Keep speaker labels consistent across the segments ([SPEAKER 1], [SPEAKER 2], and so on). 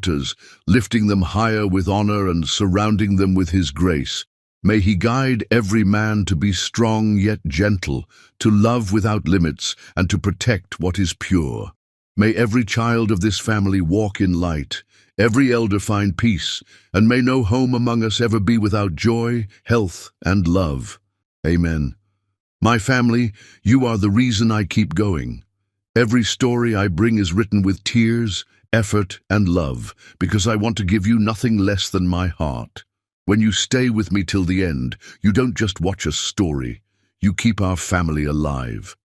[SPEAKER 1] daughters, lifting them higher with honor and surrounding them with his grace. May he guide every man to be strong yet gentle, to love without limits, and to protect what is pure. May every child of this family walk in light, every elder find peace, and may no home among us ever be without joy, health, and love. Amen. My family, you are the reason I keep going. Every story I bring is written with tears, effort, and love, because I want to give you nothing less than my heart. When you stay with me till the end, you don't just watch a story, you keep our family alive.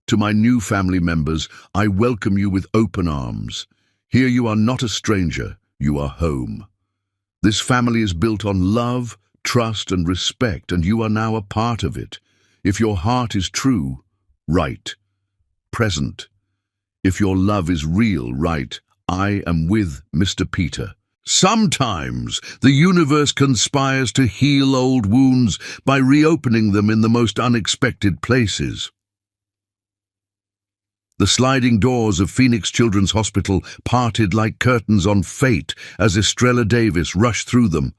[SPEAKER 1] To my new family members, I welcome you with open arms. Here you are not a stranger, you are home. This family is built on love, trust, and respect, and you are now a part of it. If your heart is true, right, present. If your love is real, right, I am with Mr. Peter. Sometimes the universe conspires to heal old wounds by reopening them in the most unexpected places. The sliding doors of Phoenix Children's Hospital parted like curtains on fate as Estrella Davis rushed through them,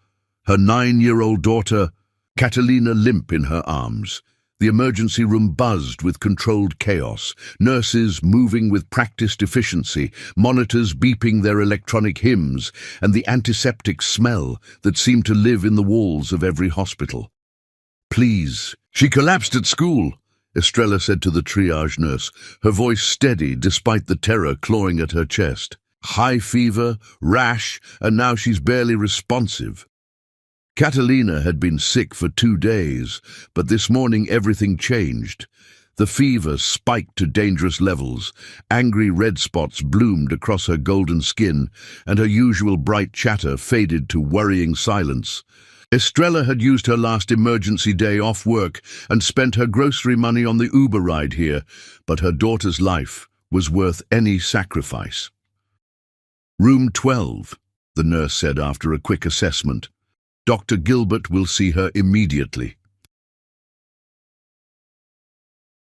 [SPEAKER 1] her 9-year-old daughter, Catalina, limp in her arms. The emergency room buzzed with controlled chaos, nurses moving with practiced efficiency, monitors beeping their electronic hymns, and the antiseptic smell that seemed to live in the walls of every hospital. "Please." "She collapsed at school," Estrella said to the triage nurse, her voice steady despite the terror clawing at her chest. "High fever, rash, and now she's barely responsive." Catalina had been sick for 2 days, but this morning everything changed. The fever spiked to dangerous levels, angry red spots bloomed across her golden skin, and her usual bright chatter faded to worrying silence. Estrella had used her last emergency day off work and spent her grocery money on the Uber ride here, but her daughter's life was worth any sacrifice. "Room 12, the nurse said after a quick assessment. "Dr. Gilbert will see her immediately."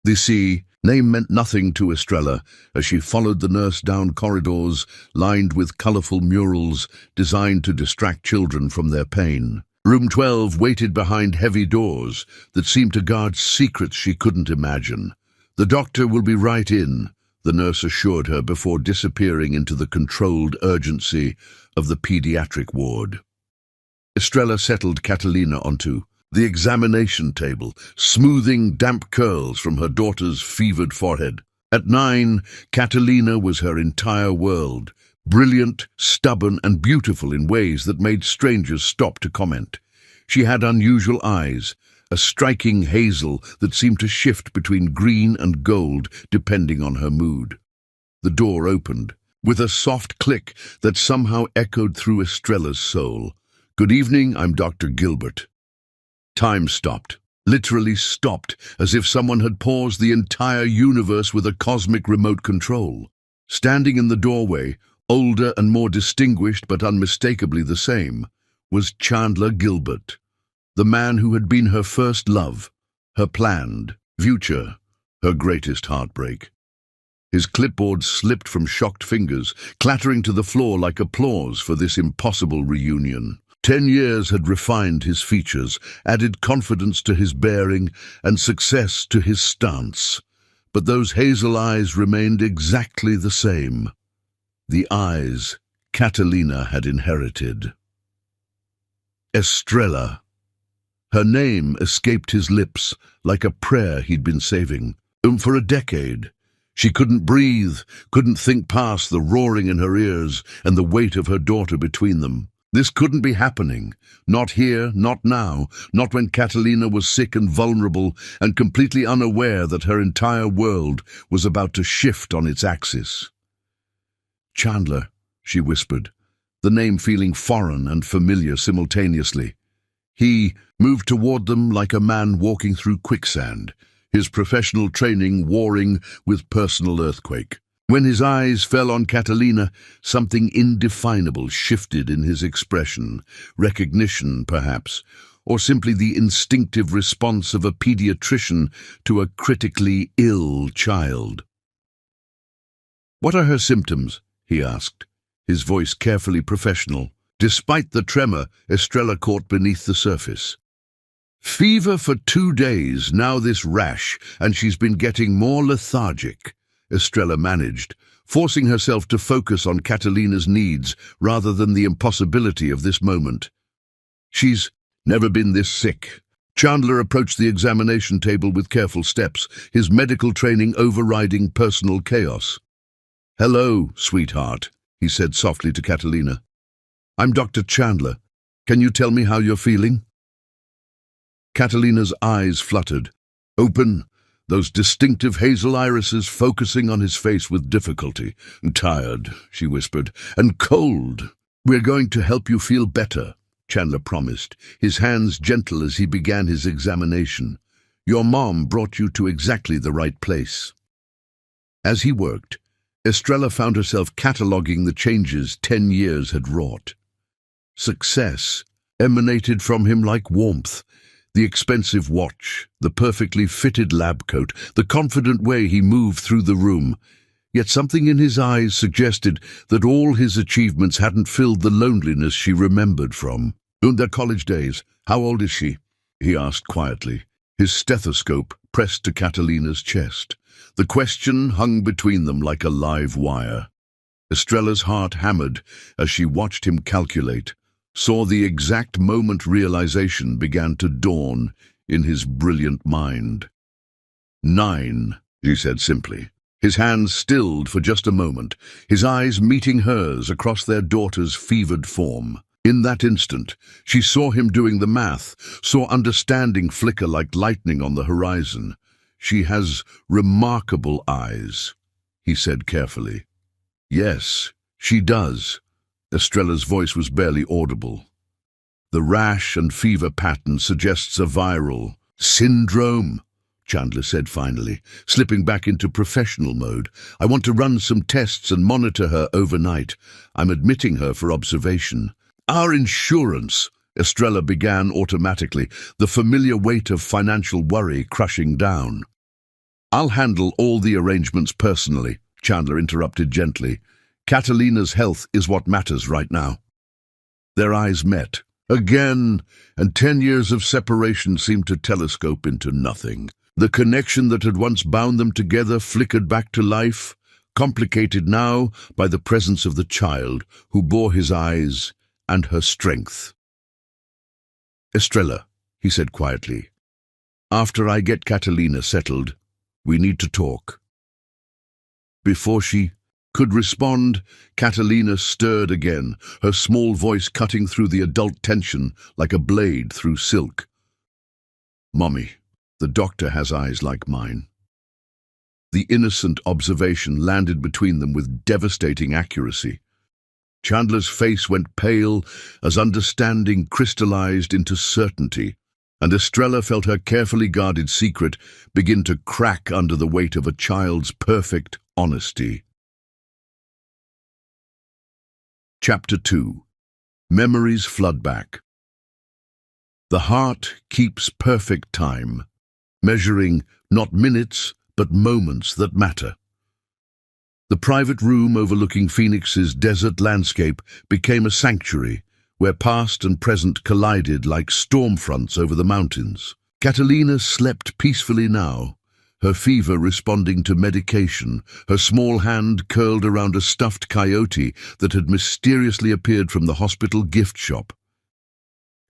[SPEAKER 1] The name meant nothing to Estrella as she followed the nurse down corridors lined with colorful murals designed to distract children from their pain. Room 12 waited behind heavy doors that seemed to guard secrets she couldn't imagine. "The doctor will be right in," the nurse assured her before disappearing into the controlled urgency of the pediatric ward. Estrella settled Catalina onto the examination table, smoothing damp curls from her daughter's fevered forehead. At 9, Catalina was her entire world, brilliant, stubborn, and beautiful in ways that made strangers stop to comment. She had unusual eyes, a striking hazel that seemed to shift between green and gold depending on her mood. The door opened, with a soft click that somehow echoed through Estrella's soul. "Good evening, I'm Dr. Gilbert." Time stopped, literally stopped, as if someone had paused the entire universe with a cosmic remote control. Standing in the doorway, older and more distinguished but unmistakably the same, was Chandler Gilbert, the man who had been her first love, her planned future, her greatest heartbreak. His clipboard slipped from shocked fingers, clattering to the floor like applause for this impossible reunion. 10 years had refined his features, added confidence to his bearing, and success to his stance. But those hazel eyes remained exactly the same. The eyes Catalina had inherited. Estrella. Her name escaped his lips like a prayer he'd been saving. For a decade, she couldn't breathe, couldn't think past the roaring in her ears and the weight of her daughter between them. This couldn't be happening. Not here, not now, not when Catalina was sick and vulnerable and completely unaware that her entire world was about to shift on its axis. "Chandler," she whispered, the name feeling foreign and familiar simultaneously. He moved toward them like a man walking through quicksand, his professional training warring with personal earthquake. When his eyes fell on Catalina, something indefinable shifted in his expression, recognition, perhaps, or simply the instinctive response of a pediatrician to a critically ill child. "What are her symptoms?" he asked. his voice carefully professional. Despite the tremor, Estrella caught beneath the surface. Fever for 2 days, now this rash, and she's been getting more lethargic, Estrella managed, forcing herself to focus on Catalina's needs rather than the impossibility of this moment. She's never been this sick. Chandler approached the examination table with careful steps, his medical training overriding personal chaos. "Hello, sweetheart," he said softly to Catalina. "I'm Dr. Chandler. Can you tell me how you're feeling?" Catalina's eyes fluttered. Open, those distinctive hazel irises focusing on his face with difficulty. "Tired," she whispered, "and cold. We're going to help you feel better," Chandler promised, his hands gentle as he began his examination. "Your mom brought you to exactly the right place." As he worked, Estrella found herself cataloging the changes 10 years had wrought. Success emanated from him like warmth. The expensive watch, the perfectly fitted lab coat, the confident way he moved through the room. Yet something in his eyes suggested that all his achievements hadn't filled the loneliness she remembered from. "In their college days, how old is she?" he asked quietly, his stethoscope pressed to Catalina's chest. The question hung between them like a live wire. Estrella's heart hammered as she watched him calculate, saw the exact moment realization began to dawn in his brilliant mind. 9, he said simply. His hands stilled for just a moment, his eyes meeting hers across their daughter's fevered form. In that instant, she saw him doing the math, saw understanding flicker like lightning on the horizon. "She has remarkable eyes," he said carefully. "Yes, she does." Estrella's voice was barely audible. "The rash and fever pattern suggests a viral syndrome," Chandler said finally, slipping back into professional mode. "I want to run some tests and monitor her overnight. I'm admitting her for observation." "Our insurance," Estrella began automatically, the familiar weight of financial worry crushing down. "I'll handle all the arrangements personally," Chandler interrupted gently. "Catalina's health is what matters right now." Their eyes met. Again, and 10 years of separation seemed to telescope into nothing. The connection that had once bound them together flickered back to life, complicated now by the presence of the child who bore his eyes and her strength. "Estrella," he said quietly, "after I get Catalina settled, we need to talk." Before she could respond, Catalina stirred again, her small voice cutting through the adult tension like a blade through silk. "Mommy, the doctor has eyes like mine." The innocent observation landed between them with devastating accuracy. Chandler's face went pale as understanding crystallized into certainty, and Estrella felt her carefully guarded secret begin to crack under the weight of a child's perfect honesty. Chapter 2. Memories flood back. The heart keeps perfect time, measuring not minutes but moments that matter. The private room overlooking Phoenix's desert landscape became a sanctuary where past and present collided like storm fronts over the mountains. Catalina slept peacefully now, her fever responding to medication, her small hand curled around a stuffed coyote that had mysteriously appeared from the hospital gift shop.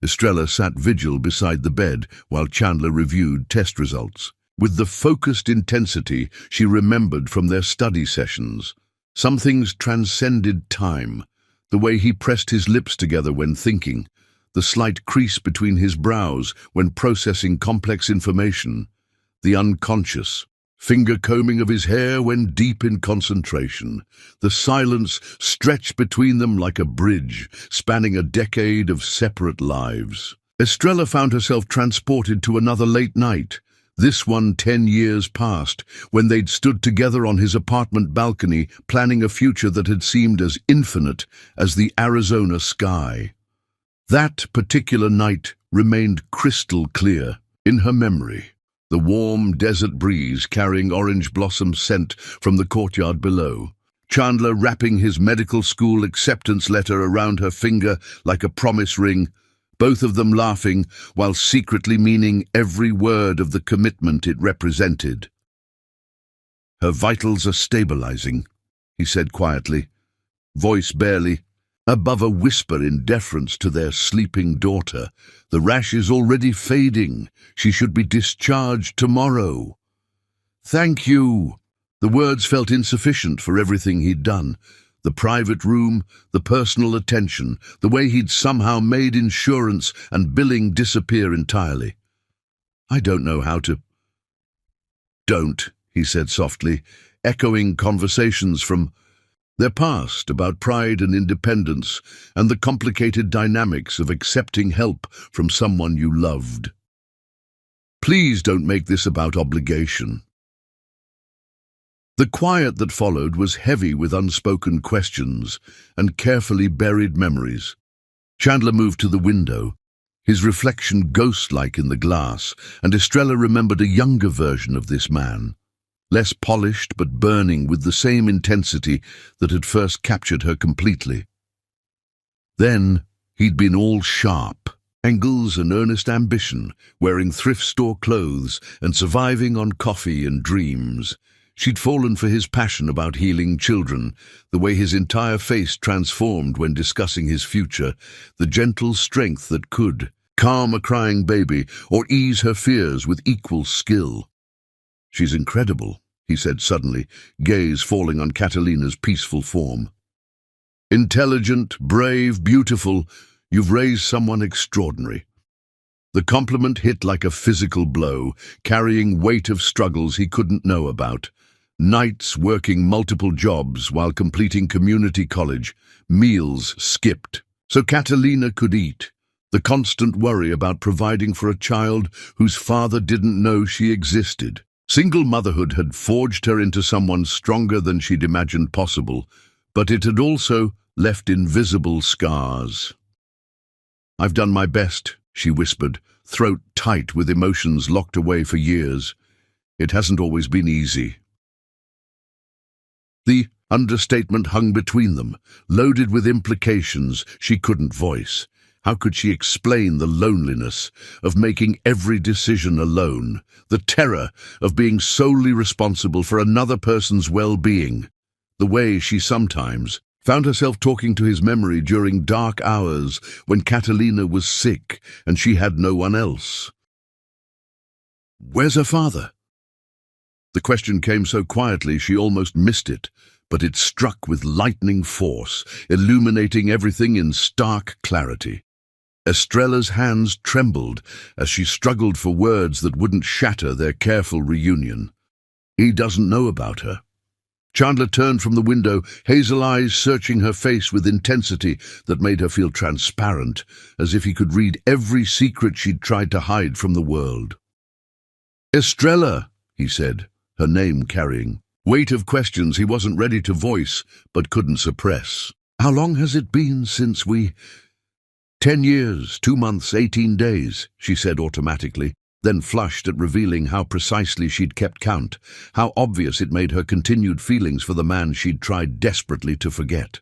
[SPEAKER 1] Estrella sat vigil beside the bed while Chandler reviewed test results. With the focused intensity she remembered from their study sessions, some things transcended time, the way he pressed his lips together when thinking, the slight crease between his brows when processing complex information, the unconscious finger combing of his hair when deep in concentration, the silence stretched between them like a bridge spanning a decade of separate lives. Estrella found herself transported to another late night, this one 10 years past, when they'd stood together on his apartment balcony planning a future that had seemed as infinite as the Arizona sky. That particular night remained crystal clear in her memory. The warm desert breeze carrying orange blossom scent from the courtyard below, Chandler wrapping his medical school acceptance letter around her finger like a promise ring, both of them laughing while secretly meaning every word of the commitment it represented. "Her vitals are stabilizing," he said quietly, voice barely above a whisper in deference to their sleeping daughter. "The rash is already fading. She should be discharged tomorrow." "Thank you." The words felt insufficient for everything he'd done. The private room, the personal attention, the way he'd somehow made insurance and billing disappear entirely. "I don't know how to—" "Don't," he said softly, echoing conversations from their past about pride and independence and the complicated dynamics of accepting help from someone you loved. "Please don't make this about obligation." The quiet that followed was heavy with unspoken questions and carefully buried memories. Chandler moved to the window, his reflection ghost-like in the glass, and Estrella remembered a younger version of this man, less polished but burning with the same intensity that had first captured her completely. Then he'd been all sharp, angles and earnest ambition, wearing thrift store clothes and surviving on coffee and dreams. She'd fallen for his passion about healing children, the way his entire face transformed when discussing his future, the gentle strength that could calm a crying baby or ease her fears with equal skill. "She's incredible," he said suddenly, gaze falling on Catalina's peaceful form. "Intelligent, brave, beautiful, you've raised someone extraordinary." The compliment hit like a physical blow, carrying weight of struggles he couldn't know about. Nights working multiple jobs while completing community college, meals skipped so Catalina could eat, the constant worry about providing for a child whose father didn't know she existed. Single motherhood had forged her into someone stronger than she'd imagined possible, but it had also left invisible scars. "I've done my best," she whispered, throat tight with emotions locked away for years. "It hasn't always been easy." The understatement hung between them, loaded with implications she couldn't voice. How could she explain the loneliness of making every decision alone, the terror of being solely responsible for another person's well-being, the way she sometimes found herself talking to his memory during dark hours when Catalina was sick and she had no one else? "Where's her father?" The question came so quietly she almost missed it, but it struck with lightning force, illuminating everything in stark clarity. Estrella's hands trembled as she struggled for words that wouldn't shatter their careful reunion. "He doesn't know about her." Chandler turned from the window, hazel eyes searching her face with intensity that made her feel transparent, as if he could read every secret she'd tried to hide from the world. "Estrella," he said, her name carrying weight of questions he wasn't ready to voice but couldn't suppress. "How long has it been since we—" "10 years, 2 months, 18 days, she said automatically, then flushed at revealing how precisely she'd kept count, how obvious it made her continued feelings for the man she'd tried desperately to forget.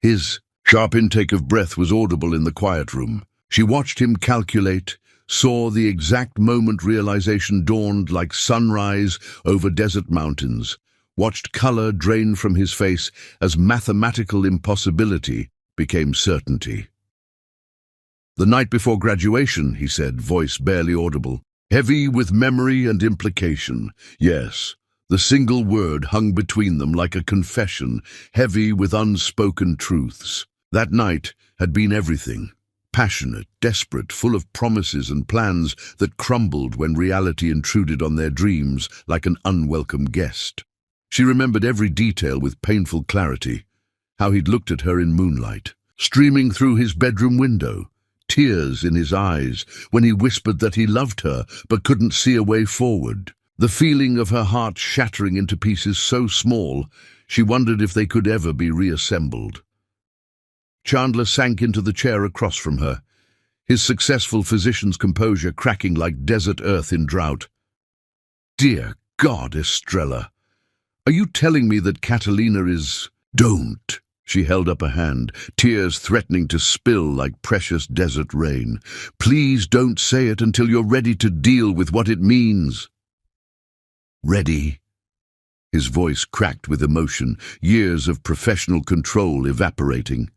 [SPEAKER 1] His sharp intake of breath was audible in the quiet room. She watched him calculate, saw the exact moment realization dawned like sunrise over desert mountains, watched color drain from his face as mathematical impossibility became certainty. "The night before graduation," he said, voice barely audible, heavy with memory and implication. Yes, the single word hung between them like a confession, heavy with unspoken truths. That night had been everything. Passionate, desperate, full of promises and plans that crumbled when reality intruded on their dreams like an unwelcome guest. She remembered every detail with painful clarity, how he'd looked at her in moonlight, streaming through his bedroom window, tears in his eyes when he whispered that he loved her but couldn't see a way forward, the feeling of her heart shattering into pieces so small she wondered if they could ever be reassembled. Chandler sank into the chair across from her, his successful physician's composure cracking like desert earth in drought. "Dear God, Estrella, Are you telling me that Catalina is— Don't! She held up a hand, tears threatening to spill like precious desert rain. Please don't say it until you're ready to deal with what it means. Ready? His voice cracked with emotion, years of professional control evaporating.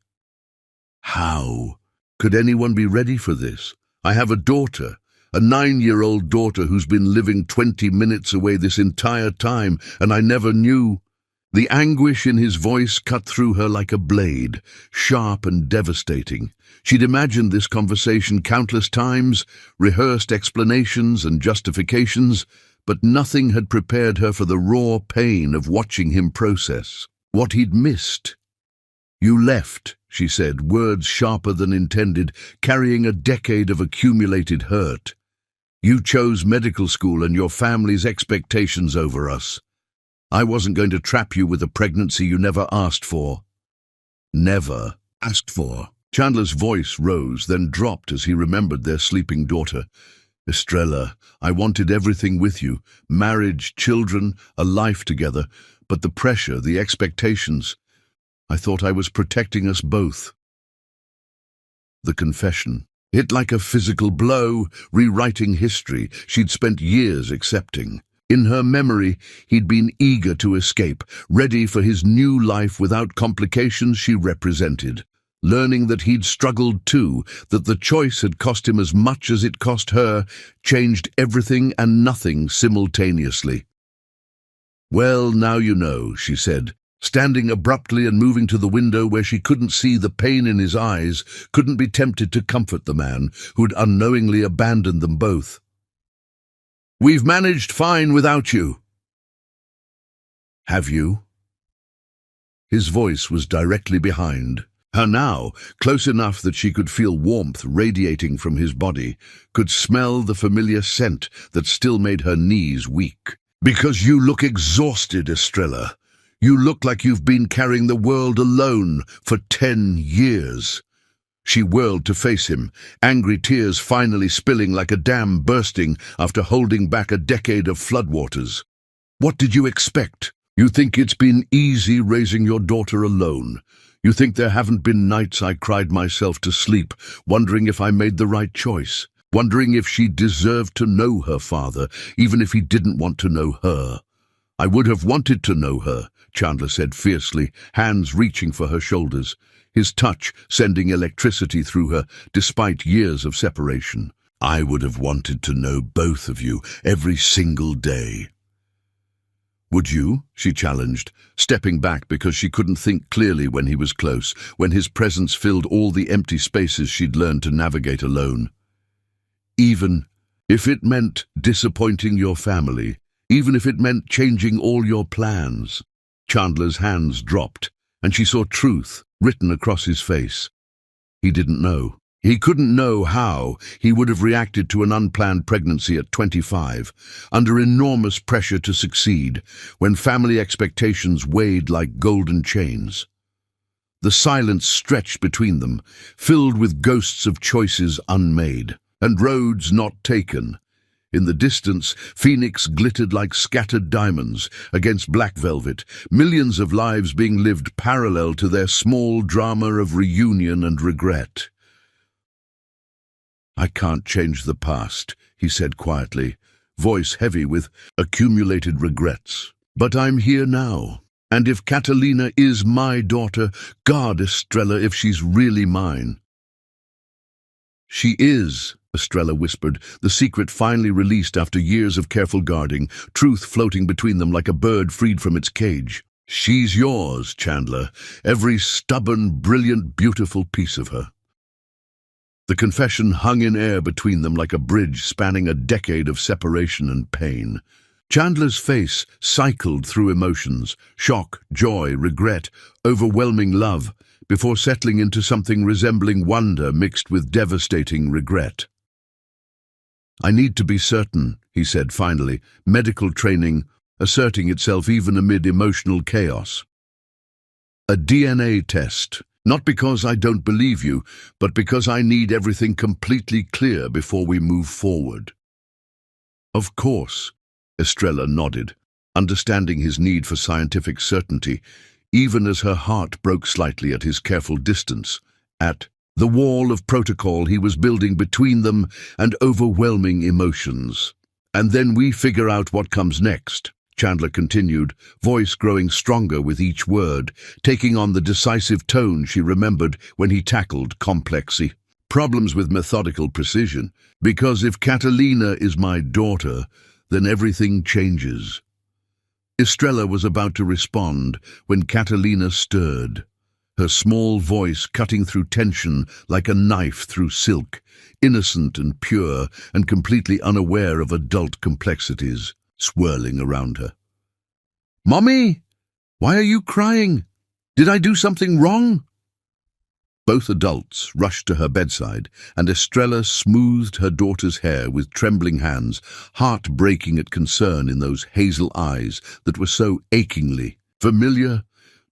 [SPEAKER 1] How could anyone be ready for this? I have a daughter, a 9-year-old daughter who's been living 20 minutes away this entire time, and I never knew. The anguish in his voice cut through her like a blade, sharp and devastating. She'd imagined this conversation countless times, rehearsed explanations and justifications, but nothing had prepared her for the raw pain of watching him process what he'd missed. You left, she said, words sharper than intended, carrying a decade of accumulated hurt. You chose medical school and your family's expectations over us. I wasn't going to trap you with a pregnancy you never asked for. Never asked for. Chandler's voice rose, then dropped as he remembered their sleeping daughter. Estrella, I wanted everything with you, marriage, children, a life together, but the pressure, the expectations, I thought I was protecting us both. The confession hit like a physical blow, rewriting history she'd spent years accepting. In her memory, he'd been eager to escape, ready for his new life without complications she represented. Learning that he'd struggled too, that the choice had cost him as much as it cost her, changed everything and nothing simultaneously. Well, now you know, she said, standing abruptly and moving to the window where she couldn't see the pain in his eyes, couldn't be tempted to comfort the man who'd unknowingly abandoned them both. We've managed fine without you. Have you? His voice was directly behind her now, close enough that she could feel warmth radiating from his body, could smell the familiar scent that still made her knees weak. Because you look exhausted, Estrella. You look like you've been carrying the world alone for 10 years. She whirled to face him, angry tears finally spilling like a dam bursting after holding back a decade of floodwaters. What did you expect? You think it's been easy raising your daughter alone? You think there haven't been nights I cried myself to sleep, wondering if I made the right choice, wondering if she deserved to know her father, even if he didn't want to know her? I would have wanted to know her, Chandler said fiercely, hands reaching for her shoulders, his touch sending electricity through her despite years of separation. I would have wanted to know both of you every single day. Would you? She challenged, stepping back because she couldn't think clearly when he was close, when his presence filled all the empty spaces she'd learned to navigate alone. Even if it meant disappointing your family, even if it meant changing all your plans. Chandler's hands dropped, and she saw truth written across his face. He didn't know. He couldn't know how he would have reacted to an unplanned pregnancy at 25, under enormous pressure to succeed, when family expectations weighed like golden chains. The silence stretched between them, filled with ghosts of choices unmade, and roads not taken. In the distance, Phoenix glittered like scattered diamonds against black velvet, millions of lives being lived parallel to their small drama of reunion and regret. I can't change the past, he said quietly, voice heavy with accumulated regrets. But I'm here now, and if Catalina is my daughter, God, Estrella, if she's really mine. She is, Estrella whispered, the secret finally released after years of careful guarding, truth floating between them like a bird freed from its cage. She's yours, Chandler, every stubborn, brilliant, beautiful piece of her. The confession hung in air between them like a bridge spanning a decade of separation and pain. Chandler's face cycled through emotions, shock, joy, regret, overwhelming love, before settling into something resembling wonder mixed with devastating regret. I need to be certain, he said finally, medical training asserting itself even amid emotional chaos. A DNA test. Not because I don't believe you, but because I need everything completely clear before we move forward. Of course, Estrella nodded, understanding his need for scientific certainty, even as her heart broke slightly at his careful distance, at the wall of protocol he was building between them and overwhelming emotions. "And then we figure out what comes next," Chandler continued, voice growing stronger with each word, taking on the decisive tone she remembered when he tackled complexy problems with methodical precision. "Because if Catalina is my daughter, then everything changes." Estrella was about to respond when Catalina stirred, her small voice cutting through tension like a knife through silk, innocent and pure and completely unaware of adult complexities swirling around her. "Mommy, why are you crying? Did I do something wrong?" Both adults rushed to her bedside, and Estrella smoothed her daughter's hair with trembling hands, heart breaking at concern in those hazel eyes that were so achingly familiar.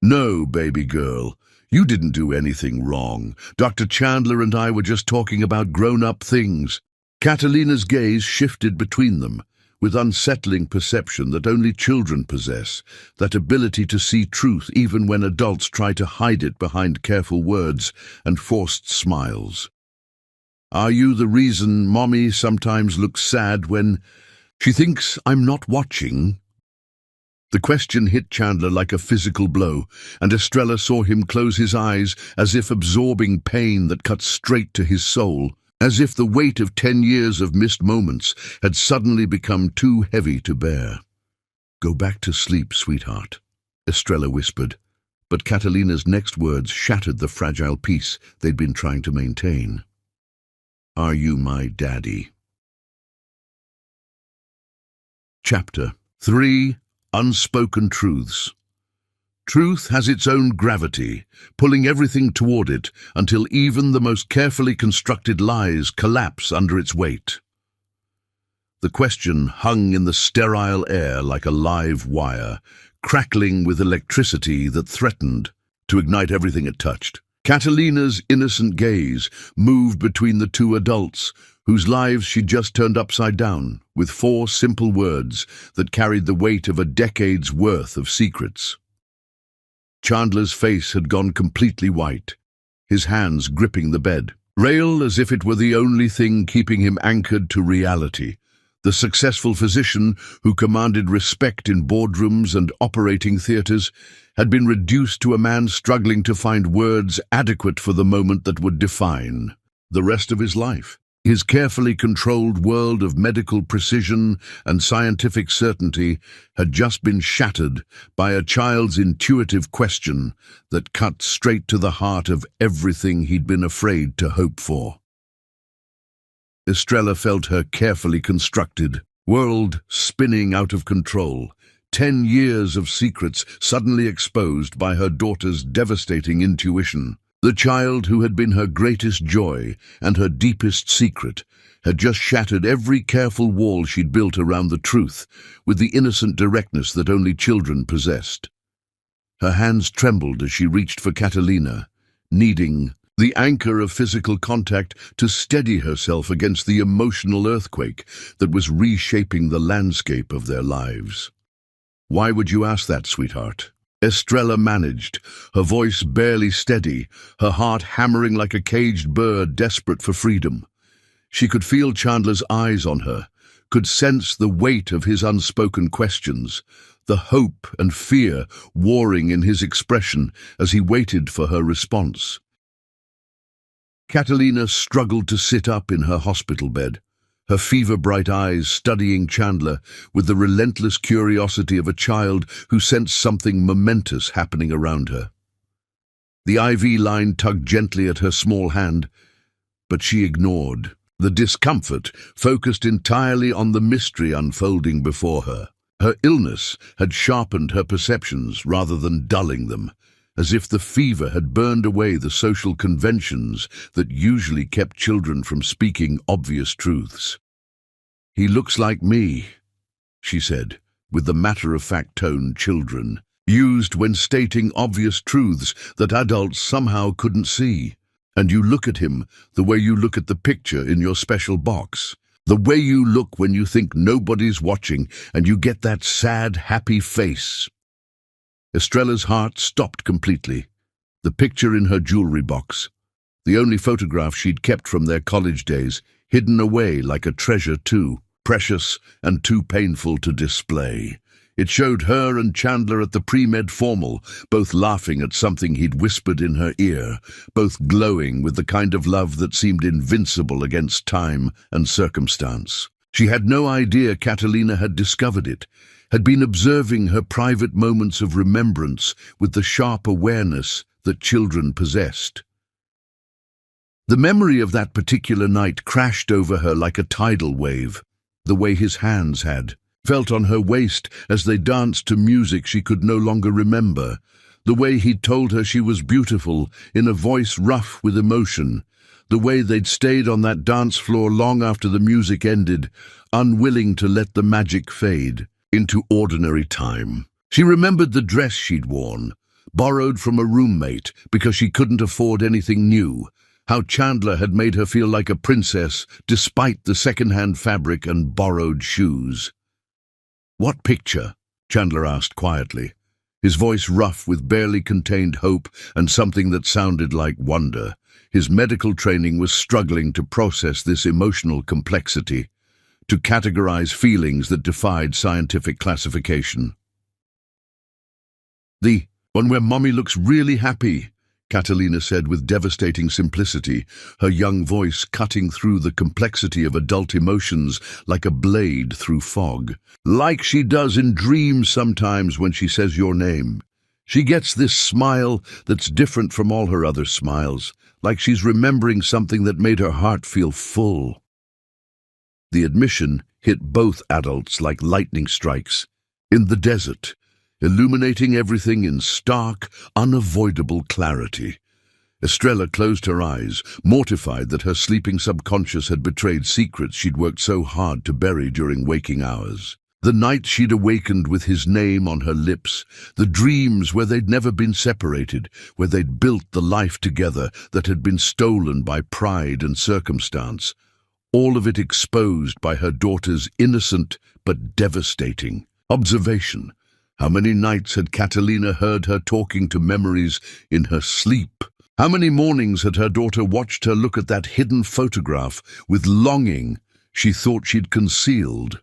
[SPEAKER 1] "No, baby girl, you didn't do anything wrong. Dr. Chandler and I were just talking about grown-up things." Catalina's gaze shifted between them, with unsettling perception that only children possess, that ability to see truth even when adults try to hide it behind careful words and forced smiles. "Are you the reason Mommy sometimes looks sad when she thinks I'm not watching?" The question hit Chandler like a physical blow, and Estrella saw him close his eyes as if absorbing pain that cut straight to his soul, as if the weight of 10 years of missed moments had suddenly become too heavy to bear. "Go back to sleep, sweetheart," Estrella whispered, but Catalina's next words shattered the fragile peace they'd been trying to maintain. "Are you my daddy?" Chapter 3. Unspoken Truths. Truth has its own gravity, pulling everything toward it until even the most carefully constructed lies collapse under its weight. The question hung in the sterile air like a live wire, crackling with electricity that threatened to ignite everything it touched. Catalina's innocent gaze moved between the two adults, whose lives she'd just turned upside down, with 4 simple words that carried the weight of a decade's worth of secrets. Chandler's face had gone completely white, his hands gripping the bed, rail as if it were the only thing keeping him anchored to reality. The successful physician who commanded respect in boardrooms and operating theaters had been reduced to a man struggling to find words adequate for the moment that would define the rest of his life. His carefully controlled world of medical precision and scientific certainty had just been shattered by a child's intuitive question that cut straight to the heart of everything he'd been afraid to hope for. Estrella felt her carefully constructed world spinning out of control, 10 years of secrets suddenly exposed by her daughter's devastating intuition. The child who had been her greatest joy and her deepest secret had just shattered every careful wall she'd built around the truth with the innocent directness that only children possessed. Her hands trembled as she reached for Catalina, needing the anchor of physical contact to steady herself against the emotional earthquake that was reshaping the landscape of their lives. "Why would you ask that, sweetheart?" Estrella managed, her voice barely steady, her heart hammering like a caged bird desperate for freedom. She could feel Chandler's eyes on her, could sense the weight of his unspoken questions, the hope and fear warring in his expression as he waited for her response. Catalina struggled to sit up in her hospital bed, her fever-bright eyes studying Chandler with the relentless curiosity of a child who sensed something momentous happening around her. The IV line tugged gently at her small hand, but she ignored the discomfort, focused entirely on the mystery unfolding before her. Her illness had sharpened her perceptions rather than dulling them, as if the fever had burned away the social conventions that usually kept children from speaking obvious truths. "He looks like me," she said, with the matter-of-fact tone children used when stating obvious truths that adults somehow couldn't see. "And you look at him the way you look at the picture in your special box." The way you look when you think nobody's watching and you get that sad, happy face. Estrella's heart stopped completely. The picture in her jewelry box, the only photograph she'd kept from their college days, hidden away like a treasure too precious and too painful to display. It showed her and Chandler at the pre-med formal, both laughing at something he'd whispered in her ear, both glowing with the kind of love that seemed invincible against time and circumstance. She had no idea Catalina had discovered it, had been observing her private moments of remembrance with the sharp awareness that children possessed. The memory of that particular night crashed over her like a tidal wave, the way his hands had, felt on her waist as they danced to music she could no longer remember, the way he'd told her she was beautiful in a voice rough with emotion, the way they'd stayed on that dance floor long after the music ended, unwilling to let the magic fade into ordinary time. She remembered the dress she'd worn, borrowed from a roommate because she couldn't afford anything new, how Chandler had made her feel like a princess despite the second-hand fabric and borrowed shoes. "What picture?" Chandler asked quietly, his voice rough with barely contained hope and something that sounded like wonder. His medical training was struggling to process this emotional complexity, to categorize feelings that defied scientific classification. "The one where Mommy looks really happy," Catalina said with devastating simplicity, her young voice cutting through the complexity of adult emotions like a blade through fog. "Like she does in dreams sometimes when she says your name. She gets this smile that's different from all her other smiles, like she's remembering something that made her heart feel full." The admission hit both adults like lightning strikes. In the desert, illuminating everything in stark, unavoidable clarity. Estrella closed her eyes, mortified that her sleeping subconscious had betrayed secrets she'd worked so hard to bury during waking hours. The night she'd awakened with his name on her lips, the dreams where they'd never been separated, where they'd built the life together that had been stolen by pride and circumstance, all of it exposed by her daughter's innocent but devastating observation. How many nights had Catalina heard her talking to memories in her sleep? How many mornings had her daughter watched her look at that hidden photograph with longing she thought she'd concealed?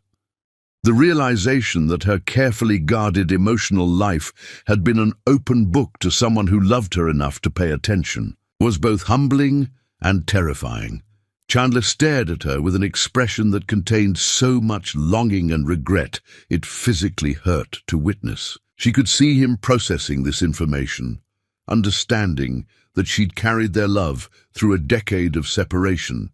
[SPEAKER 1] The realization that her carefully guarded emotional life had been an open book to someone who loved her enough to pay attention was both humbling and terrifying. Chandler stared at her with an expression that contained so much longing and regret it physically hurt to witness. She could see him processing this information, understanding that she'd carried their love through a decade of separation,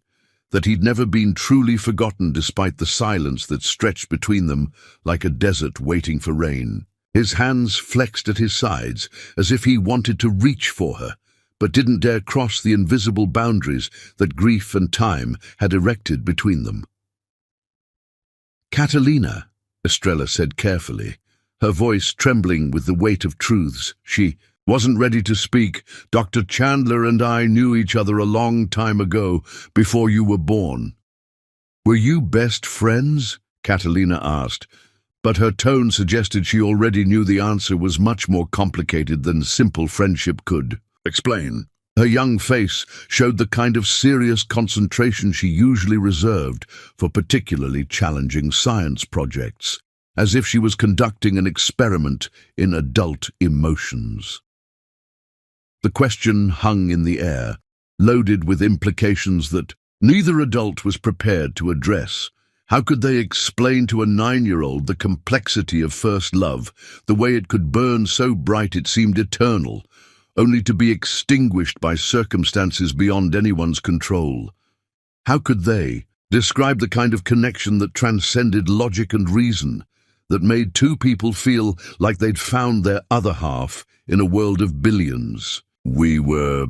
[SPEAKER 1] that he'd never been truly forgotten despite the silence that stretched between them like a desert waiting for rain. His hands flexed at his sides as if he wanted to reach for her, but didn't dare cross the invisible boundaries that grief and time had erected between them. "Catalina," Estrella said carefully, her voice trembling with the weight of truths she wasn't ready to speak. "Dr. Chandler and I knew each other a long time ago, before you were born." "Were you best friends?" Catalina asked, but her tone suggested she already knew the answer was much more complicated than simple friendship could explain. Her young face showed the kind of serious concentration she usually reserved for particularly challenging science projects, as if she was conducting an experiment in adult emotions. The question hung in the air, loaded with implications that neither adult was prepared to address. How could they explain to a 9-year-old the complexity of first love, the way it could burn so bright it seemed eternal, only to be extinguished by circumstances beyond anyone's control? How could they describe the kind of connection that transcended logic and reason, that made two people feel like they'd found their other half in a world of billions? "We were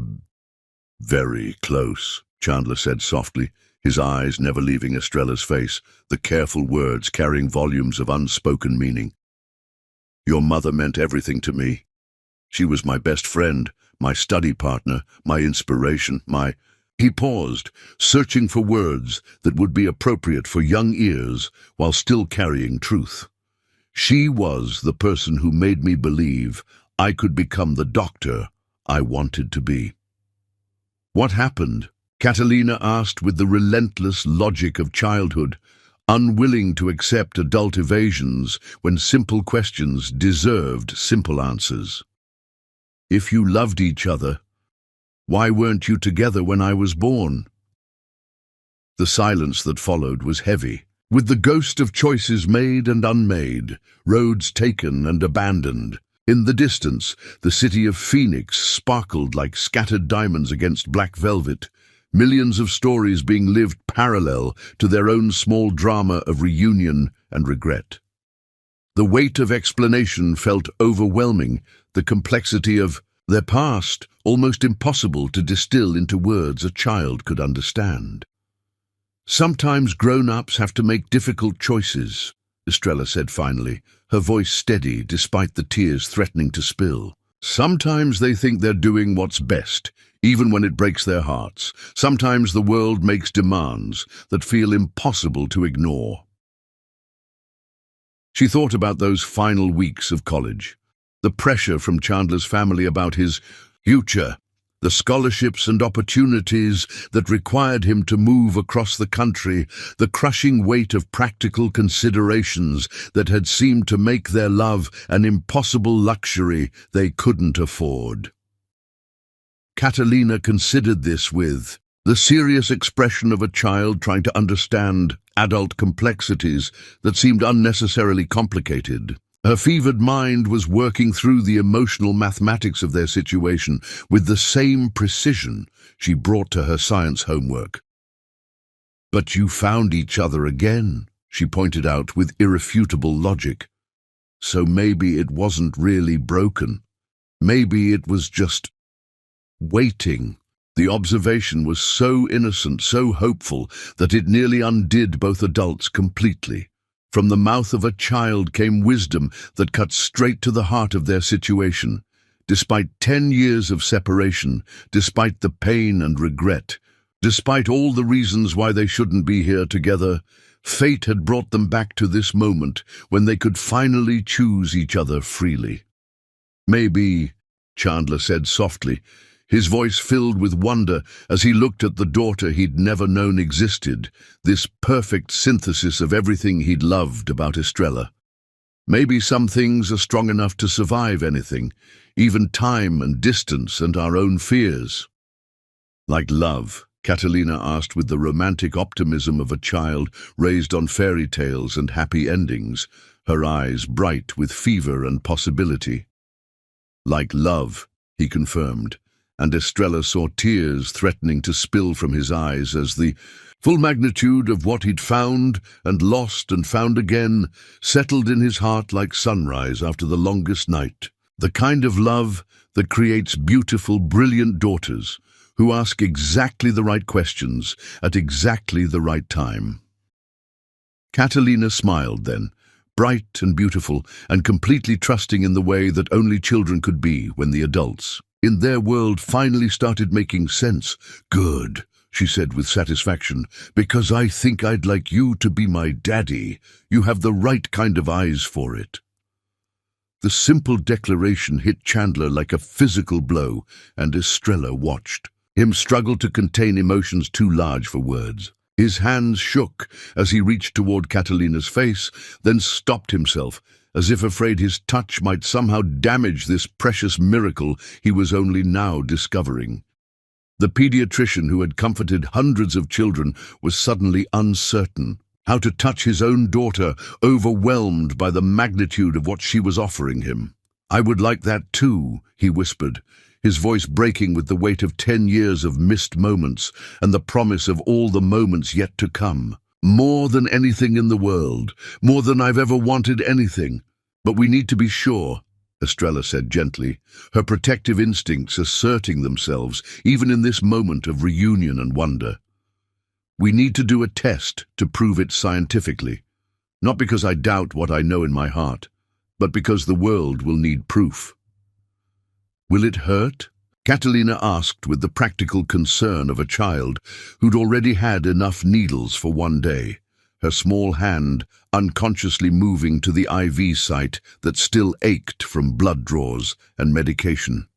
[SPEAKER 1] very close," Chandler said softly, his eyes never leaving Estrella's face, the careful words carrying volumes of unspoken meaning. "Your mother meant everything to me. She was my best friend, my study partner, my inspiration, my..." He paused, searching for words that would be appropriate for young ears while still carrying truth. She was the person who made me believe I could become the doctor I wanted to be. What happened? Catalina asked with the relentless logic of childhood, unwilling to accept adult evasions when simple questions deserved simple answers. If you loved each other, why weren't you together when I was born? The silence that followed was heavy, with the ghost of choices made and unmade, roads taken and abandoned. In the distance, the city of Phoenix sparkled like scattered diamonds against black velvet, millions of stories being lived parallel to their own small drama of reunion and regret. The weight of explanation felt overwhelming, the complexity of their past almost impossible to distill into words a child could understand. Sometimes grown-ups have to make difficult choices, Estrella said finally, her voice steady despite the tears threatening to spill. Sometimes they think they're doing what's best, even when it breaks their hearts. Sometimes the world makes demands that feel impossible to ignore. She thought about those final weeks of college, the pressure from Chandler's family about his future, the scholarships and opportunities that required him to move across the country, the crushing weight of practical considerations that had seemed to make their love an impossible luxury they couldn't afford. Catalina considered this with the serious expression of a child trying to understand adult complexities that seemed unnecessarily complicated. Her fevered mind was working through the emotional mathematics of their situation with the same precision she brought to her science homework. "But you found each other again," she pointed out with irrefutable logic. "So maybe it wasn't really broken. Maybe it was just waiting." The observation was so innocent, so hopeful, that it nearly undid both adults completely. From the mouth of a child came wisdom that cut straight to the heart of their situation. Despite 10 years of separation, despite the pain and regret, despite all the reasons why they shouldn't be here together, fate had brought them back to this moment when they could finally choose each other freely. "Maybe," Chandler said softly, his voice filled with wonder as he looked at the daughter he'd never known existed, this perfect synthesis of everything he'd loved about Estrella. "Maybe some things are strong enough to survive anything, even time and distance and our own fears." "Like love?" Catalina asked with the romantic optimism of a child raised on fairy tales and happy endings, her eyes bright with fever and possibility. "Like love," he confirmed, and Estrella saw tears threatening to spill from his eyes as the full magnitude of what he'd found and lost and found again settled in his heart like sunrise after the longest night. The kind of love that creates beautiful, brilliant daughters who ask exactly the right questions at exactly the right time. Catalina smiled then, bright and beautiful and completely trusting in the way that only children could be when the adults in their world finally started making sense. "Good," she said with satisfaction, "because I think I'd like you to be my daddy. You have the right kind of eyes for it." The simple declaration hit Chandler like a physical blow, and Estrella watched him struggle to contain emotions too large for words. His hands shook as he reached toward Catalina's face, then stopped himself, as if afraid his touch might somehow damage this precious miracle he was only now discovering. The pediatrician who had comforted hundreds of children was suddenly uncertain how to touch his own daughter, overwhelmed by the magnitude of what she was offering him. "I would like that too," he whispered, his voice breaking with the weight of 10 years of missed moments and the promise of all the moments yet to come. "More than anything in the world, more than I've ever wanted anything. But we need to be sure," Estrella said gently, her protective instincts asserting themselves even in this moment of reunion and wonder. "We need to do a test to prove it scientifically, not because I doubt what I know in my heart, but because the world will need proof." "Will it hurt?" Catalina asked with the practical concern of a child who'd already had enough needles for one day, her small hand unconsciously moving to the IV site that still ached from blood draws and medication.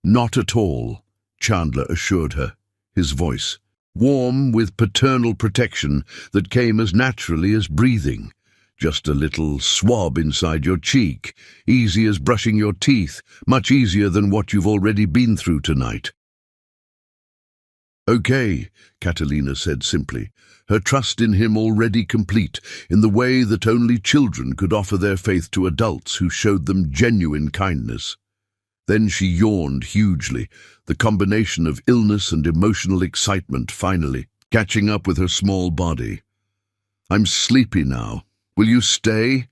[SPEAKER 1] "Not at all," Chandler assured her, his voice warm with paternal protection that came as naturally as breathing. "Just a little swab inside your cheek, easy as brushing your teeth, much easier than what you've already been through tonight." "Okay," Catalina said simply, her trust in him already complete, in the way that only children could offer their faith to adults who showed them genuine kindness. Then she yawned hugely, the combination of illness and emotional excitement finally catching up with her small body. "I'm sleepy now. Will you stay?"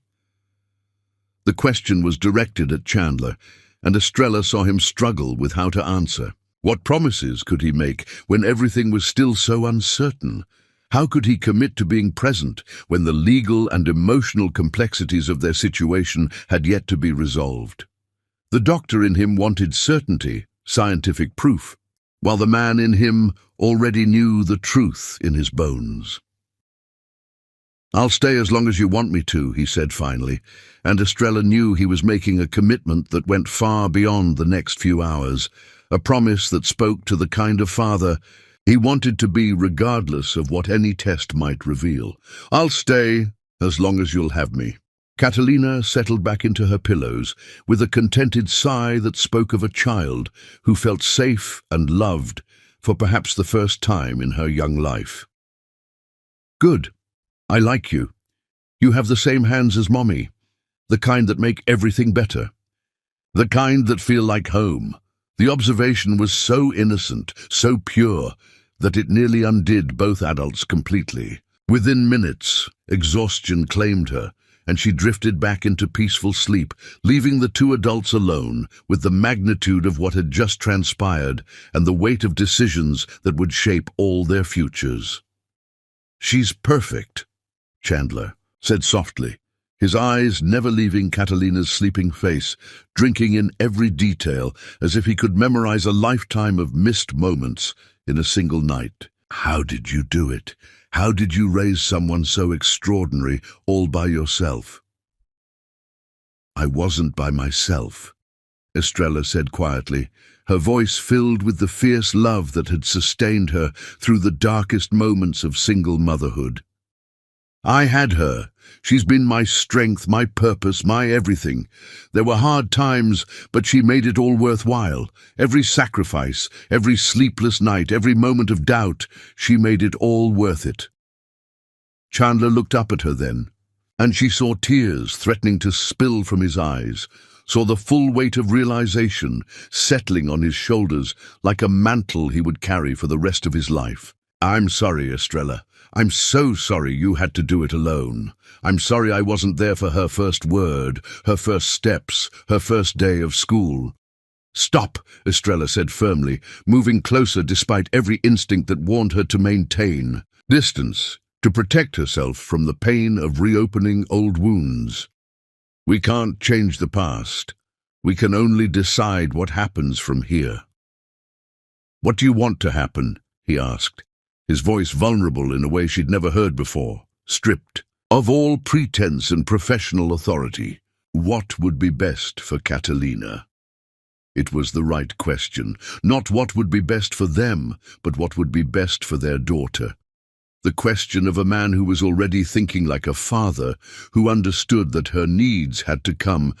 [SPEAKER 1] The question was directed at Chandler, and Estrella saw him struggle with how to answer. What promises could he make when everything was still so uncertain? How could he commit to being present when the legal and emotional complexities of their situation had yet to be resolved? The doctor in him wanted certainty, scientific proof, while the man in him already knew the truth in his bones. "I'll stay as long as you want me to," he said finally, and Estrella knew he was making a commitment that went far beyond the next few hours, a promise that spoke to the kind of father he wanted to be regardless of what any test might reveal. "I'll stay as long as you'll have me." Catalina settled back into her pillows with a contented sigh that spoke of a child who felt safe and loved for perhaps the first time in her young life. "Good. I like you. You have the same hands as Mommy, the kind that make everything better. The kind that feel like home." The observation was so innocent, so pure, that it nearly undid both adults completely. Within minutes, exhaustion claimed her, and she drifted back into peaceful sleep, leaving the two adults alone with the magnitude of what had just transpired and the weight of decisions that would shape all their futures. "She's perfect," Chandler said softly, his eyes never leaving Catalina's sleeping face, drinking in every detail as if he could memorize a lifetime of missed moments in a single night. "How did you do it? How did you raise someone so extraordinary all by yourself?" "I wasn't by myself," Estrella said quietly, her voice filled with the fierce love that had sustained her through the darkest moments of single motherhood. "I had her. She's been my strength, my purpose, my everything. There were hard times, but she made it all worthwhile. Every sacrifice, every sleepless night, every moment of doubt, she made it all worth it." Chandler looked up at her then, and she saw tears threatening to spill from his eyes, saw the full weight of realization settling on his shoulders like a mantle he would carry for the rest of his life. "I'm sorry, Estrella. I'm so sorry you had to do it alone. I'm sorry I wasn't there for her first word, her first steps, her first day of school." "Stop," Estrella said firmly, moving closer despite every instinct that warned her to maintain distance, to protect herself from the pain of reopening old wounds. "We can't change the past. We can only decide what happens from here." "What do you want to happen?" he asked, his voice vulnerable in a way she'd never heard before, stripped of all pretense and professional authority. What would be best for Catalina? It was the right question. Not what would be best for them, but what would be best for their daughter. The question of a man who was already thinking like a father, who understood that her needs had to come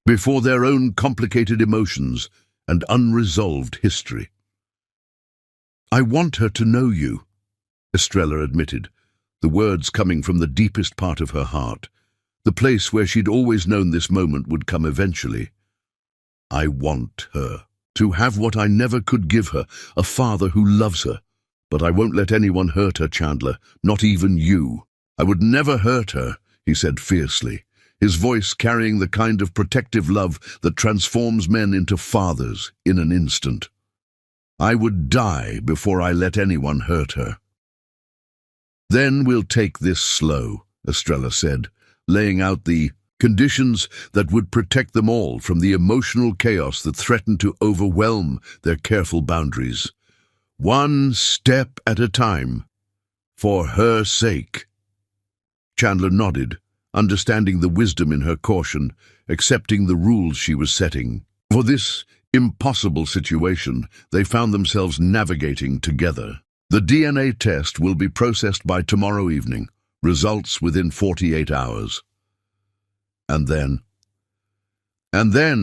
[SPEAKER 1] before their own complicated emotions and unresolved history. "I want her to know you," Estrella admitted, the words coming from the deepest part of her heart, the place where she'd always known this moment would come eventually. "I want her to have what I never could give her, a father who loves her. But I won't let anyone hurt her, Chandler, not even you." "I would never hurt her," he said fiercely, his voice carrying the kind of protective love that transforms men into fathers in an instant. "I would die before I let anyone hurt her." "Then we'll take this slow," Estrella said, laying out the Conditions that would protect them all from the emotional chaos that threatened to overwhelm their careful boundaries. One step at a time, for her sake. Chandler nodded, understanding the wisdom in her caution, accepting the rules she was setting. For this impossible situation, they found themselves navigating together. The DNA test will be processed by tomorrow evening, results within 48 hours. And then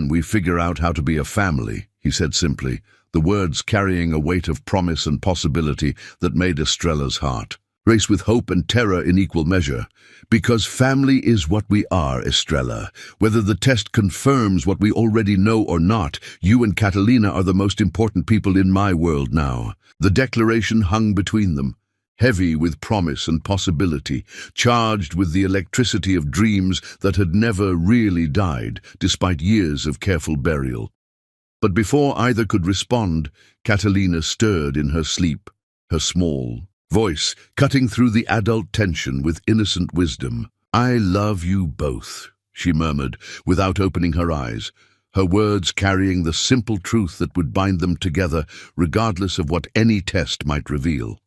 [SPEAKER 1] we figure out how to be a family, he said simply, the words carrying a weight of promise and possibility that made Estrella's heart race with hope and terror in equal measure. Because family is what we are, Estrella. Whether the test confirms what we already know or not, you and Catalina are the most important people in my world now. The declaration hung between them, heavy with promise and possibility, charged with the electricity of dreams that had never really died, despite years of careful burial. But before either could respond, Catalina stirred in her sleep, her small voice cutting through the adult tension with innocent wisdom. "I love you both," she murmured, without opening her eyes, her words carrying the simple truth that would bind them together, regardless of what any test might reveal.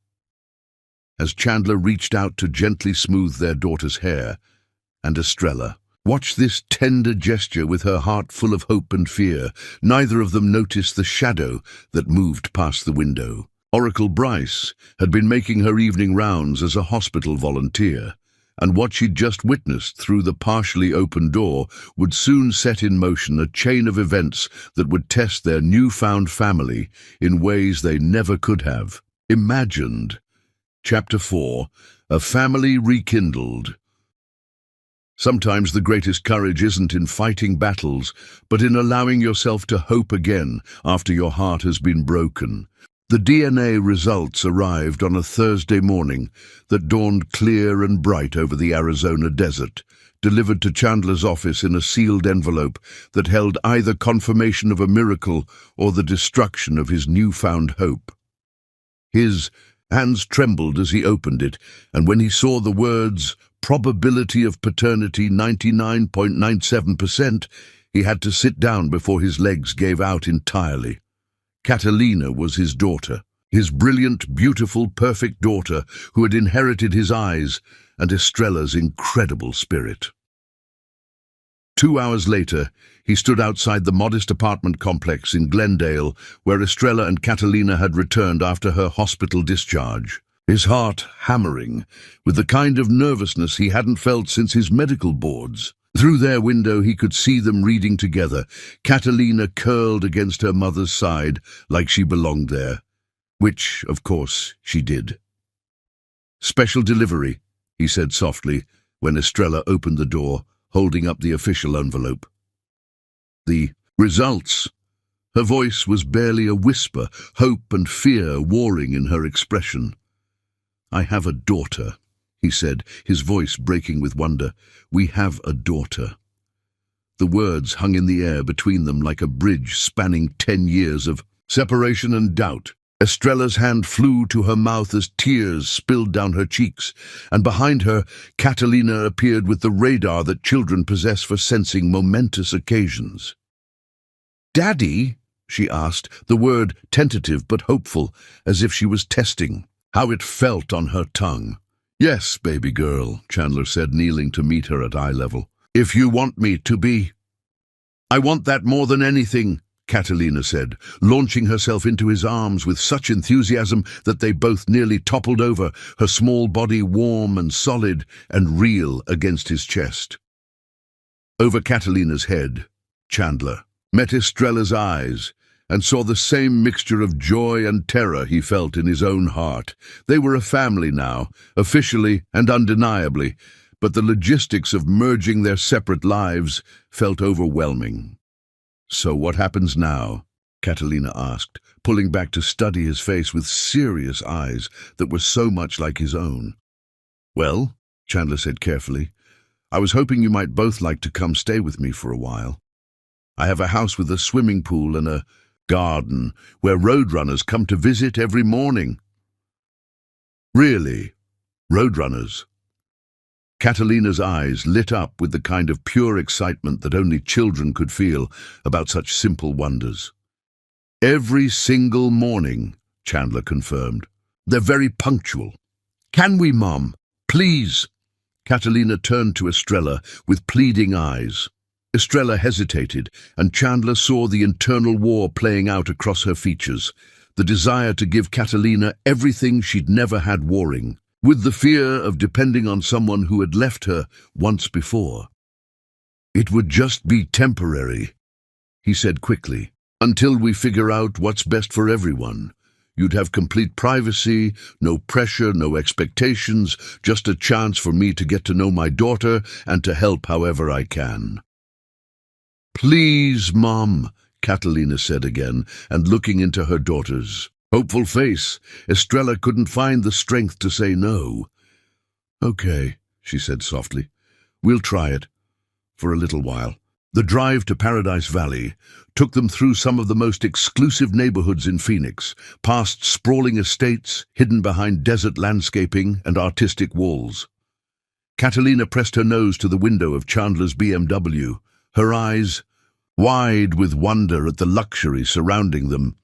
[SPEAKER 1] As Chandler reached out to gently smooth their daughter's hair, and Estrella watched this tender gesture with her heart full of hope and fear, neither of them noticed the shadow that moved past the window. Oracle Bryce had been making her evening rounds as a hospital volunteer, and what she'd just witnessed through the partially open door would soon set in motion a chain of events that would test their newfound family in ways they never could have imagined. Chapter 4. A Family Rekindled. Sometimes the greatest courage isn't in fighting battles, but in allowing yourself to hope again after your heart has been broken. The DNA results arrived on a Thursday morning that dawned clear and bright over the Arizona desert, delivered to Chandler's office in a sealed envelope that held either confirmation of a miracle or the destruction of his newfound hope. His hands trembled as he opened it, and when he saw the words, "Probability of paternity 99.97%, he had to sit down before his legs gave out entirely. Catalina was his daughter, his brilliant, beautiful, perfect daughter who had inherited his eyes and Estrella's incredible spirit. 2 hours later, he stood outside the modest apartment complex in Glendale where Estrella and Catalina had returned after her hospital discharge, his heart hammering with the kind of nervousness he hadn't felt since his medical boards. Through their window he could see them reading together, Catalina curled against her mother's side like she belonged there, which, of course, she did. "Special delivery," he said softly when Estrella opened the door, holding up the official envelope. "The results." Her voice was barely a whisper, hope and fear warring in her expression. "I have a daughter," he said, his voice breaking with wonder. "We have a daughter." The words hung in the air between them like a bridge spanning 10 years of separation and doubt. Estrella's hand flew to her mouth as tears spilled down her cheeks, and behind her, Catalina appeared with the radar that children possess for sensing momentous occasions. "Daddy?" she asked, the word tentative but hopeful, as if she was testing how it felt on her tongue. "Yes, baby girl," Chandler said, kneeling to meet her at eye level. "If you want me to be." "I want that more than anything," Catalina said, launching herself into his arms with such enthusiasm that they both nearly toppled over, her small body warm and solid and real against his chest. Over Catalina's head, Chandler met Estrella's eyes and saw the same mixture of joy and terror he felt in his own heart. They were a family now, officially and undeniably, but the logistics of merging their separate lives felt overwhelming. "So what happens now?" Catalina asked, pulling back to study his face with serious eyes that were so much like his own. "Well," Chandler said carefully, "I was hoping you might both like to come stay with me for a while. I have a house with a swimming pool and a garden where roadrunners come to visit every morning." "Really? Roadrunners?" Catalina's eyes lit up with the kind of pure excitement that only children could feel about such simple wonders. "Every single morning," Chandler confirmed. "They're very punctual." "Can we, Mom? Please?" Catalina turned to Estrella with pleading eyes. Estrella hesitated, and Chandler saw the internal war playing out across her features, the desire to give Catalina everything she'd never had warring, with the fear of depending on someone who had left her once before. "It would just be temporary," he said quickly, "until we figure out what's best for everyone. You'd have complete privacy, no pressure, no expectations, just a chance for me to get to know my daughter and to help however I can." "Please, Mom," Catalina said again, and looking into her daughter's hopeful face, Estrella couldn't find the strength to say no. "Okay," she said softly. "We'll try it, for a little while." The drive to Paradise Valley took them through some of the most exclusive neighborhoods in Phoenix, past sprawling estates hidden behind desert landscaping and artistic walls. Catalina pressed her nose to the window of Chandler's BMW, her eyes wide with wonder at the luxury surrounding them.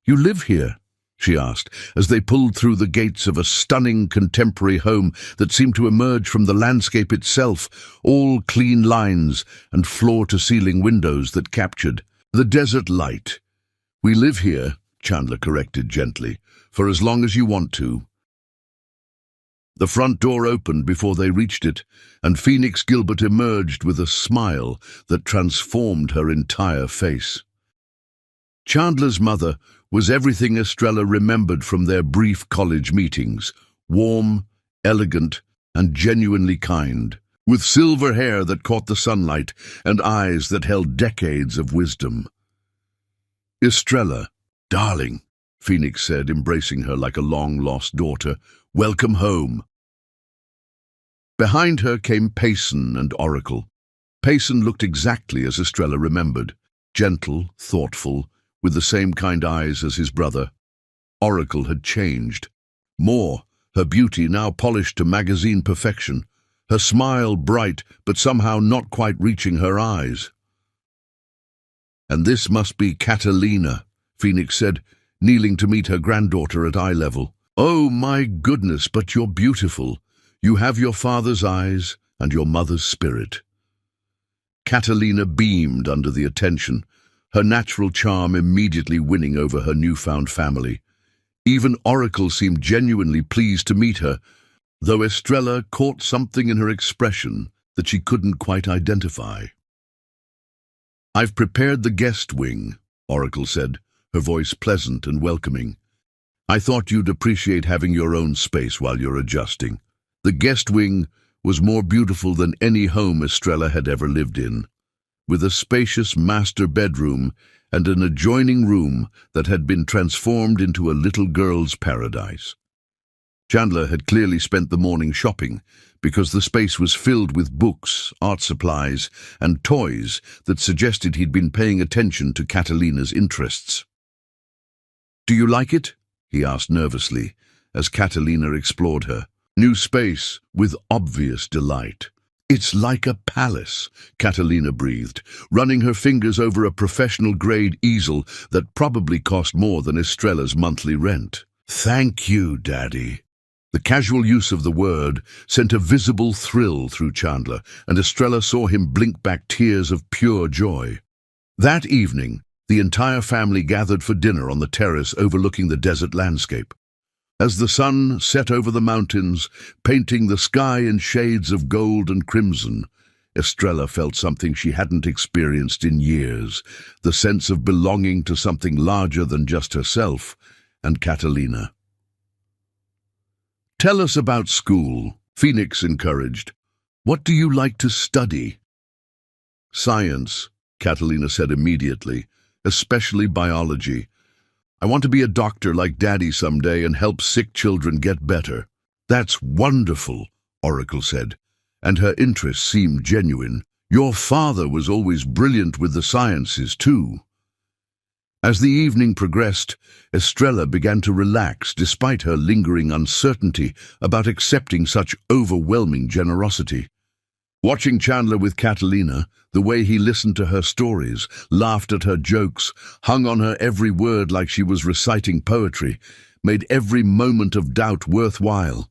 [SPEAKER 1] "You live here?" she asked, as they pulled through the gates of a stunning contemporary home that seemed to emerge from the landscape itself, all clean lines and floor-to-ceiling windows that captured the desert light. "We live here," Chandler corrected gently, "for as long as you want to." The front door opened before they reached it, and Phoenix Gilbert emerged with a smile that transformed her entire face. Chandler's mother was everything Estrella remembered from their brief college meetings: warm, elegant, and genuinely kind, with silver hair that caught the sunlight and eyes that held decades of wisdom. "Estrella, darling," Phoenix said, embracing her like a long-lost daughter, "welcome home." Behind her came Payson and Oracle. Payson looked exactly as Estrella remembered, gentle, thoughtful, with the same kind eyes as his brother. Oracle had changed. More, her beauty now polished to magazine perfection, her smile bright but somehow not quite reaching her eyes. "And this must be Catalina," Phoenix said, kneeling to meet her granddaughter at eye level. "Oh my goodness, but you're beautiful. You have your father's eyes and your mother's spirit." Catalina beamed under the attention, her natural charm immediately winning over her newfound family. Even Oracle seemed genuinely pleased to meet her, though Estrella caught something in her expression that she couldn't quite identify. "I've prepared the guest wing," Oracle said, her voice pleasant and welcoming. "I thought you'd appreciate having your own space while you're adjusting." The guest wing was more beautiful than any home Estrella had ever lived in, with a spacious master bedroom and an adjoining room that had been transformed into a little girl's paradise. Chandler had clearly spent the morning shopping, because the space was filled with books, art supplies, and toys that suggested he'd been paying attention to Catalina's interests. "Do you like it?" he asked nervously, as Catalina explored her new space with obvious delight. "It's like a palace," Catalina breathed, running her fingers over a professional-grade easel that probably cost more than Estrella's monthly rent. "Thank you, Daddy." The casual use of the word sent a visible thrill through Chandler, and Estrella saw him blink back tears of pure joy. That evening, the entire family gathered for dinner on the terrace overlooking the desert landscape. As the sun set over the mountains, painting the sky in shades of gold and crimson, Estrella felt something she hadn't experienced in years, the sense of belonging to something larger than just herself and Catalina. "Tell us about school," Phoenix encouraged. "What do you like to study?" "Science," Catalina said immediately, "especially biology. I want to be a doctor like Daddy someday and help sick children get better." "That's wonderful," Oracle said, and her interest seemed genuine. "Your father was always brilliant with the sciences, too." As the evening progressed, Estrella began to relax despite her lingering uncertainty about accepting such overwhelming generosity. Watching Chandler with Catalina, the way he listened to her stories, laughed at her jokes, hung on her every word like she was reciting poetry, made every moment of doubt worthwhile.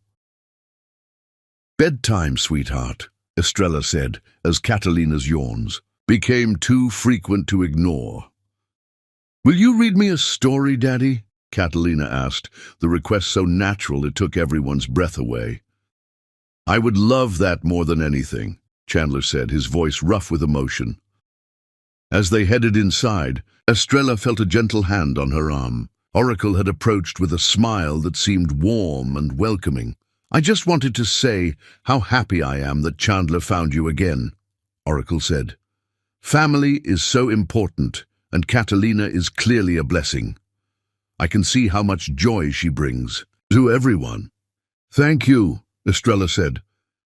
[SPEAKER 1] "Bedtime, sweetheart," Estrella said, as Catalina's yawns became too frequent to ignore. "Will you read me a story, Daddy?" Catalina asked, the request so natural it took everyone's breath away. "I would love that more than anything," Chandler said, his voice rough with emotion. As they headed inside, Estrella felt a gentle hand on her arm. Oracle had approached with a smile that seemed warm and welcoming. "I just wanted to say how happy I am that Chandler found you again," Oracle said. "Family is so important, and Catalina is clearly a blessing. I can see how much joy she brings to everyone." "Thank you," Estrella said,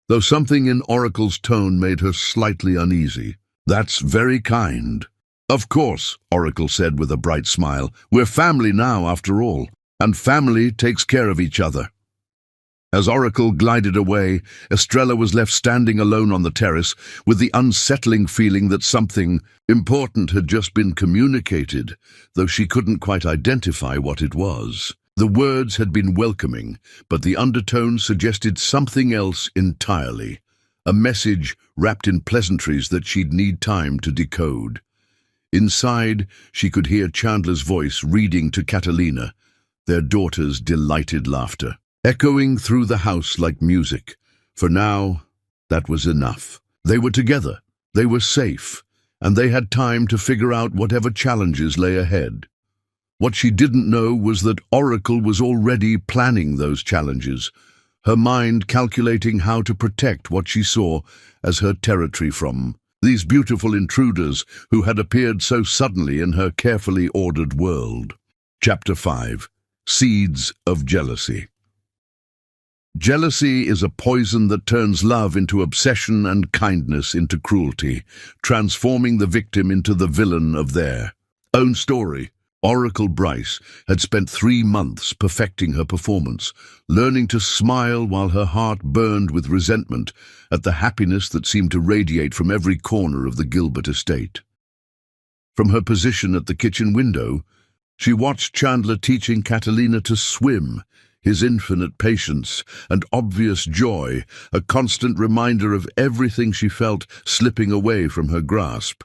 [SPEAKER 1] though something in Oracle's tone made her slightly uneasy. "That's very kind." "Of course," Oracle said with a bright smile. "We're family now, after all, and family takes care of each other." As Oracle glided away, Estrella was left standing alone on the terrace with the unsettling feeling that something important had just been communicated, though she couldn't quite identify what it was. The words had been welcoming, but the undertone suggested something else entirely, a message wrapped in pleasantries that she'd need time to decode. Inside, she could hear Chandler's voice reading to Catalina, their daughter's delighted laughter, echoing through the house like music. For now, that was enough. They were together, they were safe, and they had time to figure out whatever challenges lay ahead. What she didn't know was that Oracle was already planning those challenges, her mind calculating how to protect what she saw as her territory from these beautiful intruders who had appeared so suddenly in her carefully ordered world. Chapter 5. Seeds of Jealousy. Jealousy is a poison that turns love into obsession and kindness into cruelty, transforming the victim into the villain of their own story. Oracle Bryce had spent 3 months perfecting her performance, learning to smile while her heart burned with resentment at the happiness that seemed to radiate from every corner of the Gilbert estate. From her position at the kitchen window, she watched Chandler teaching Catalina to swim, his infinite patience and obvious joy, a constant reminder of everything she felt slipping away from her grasp.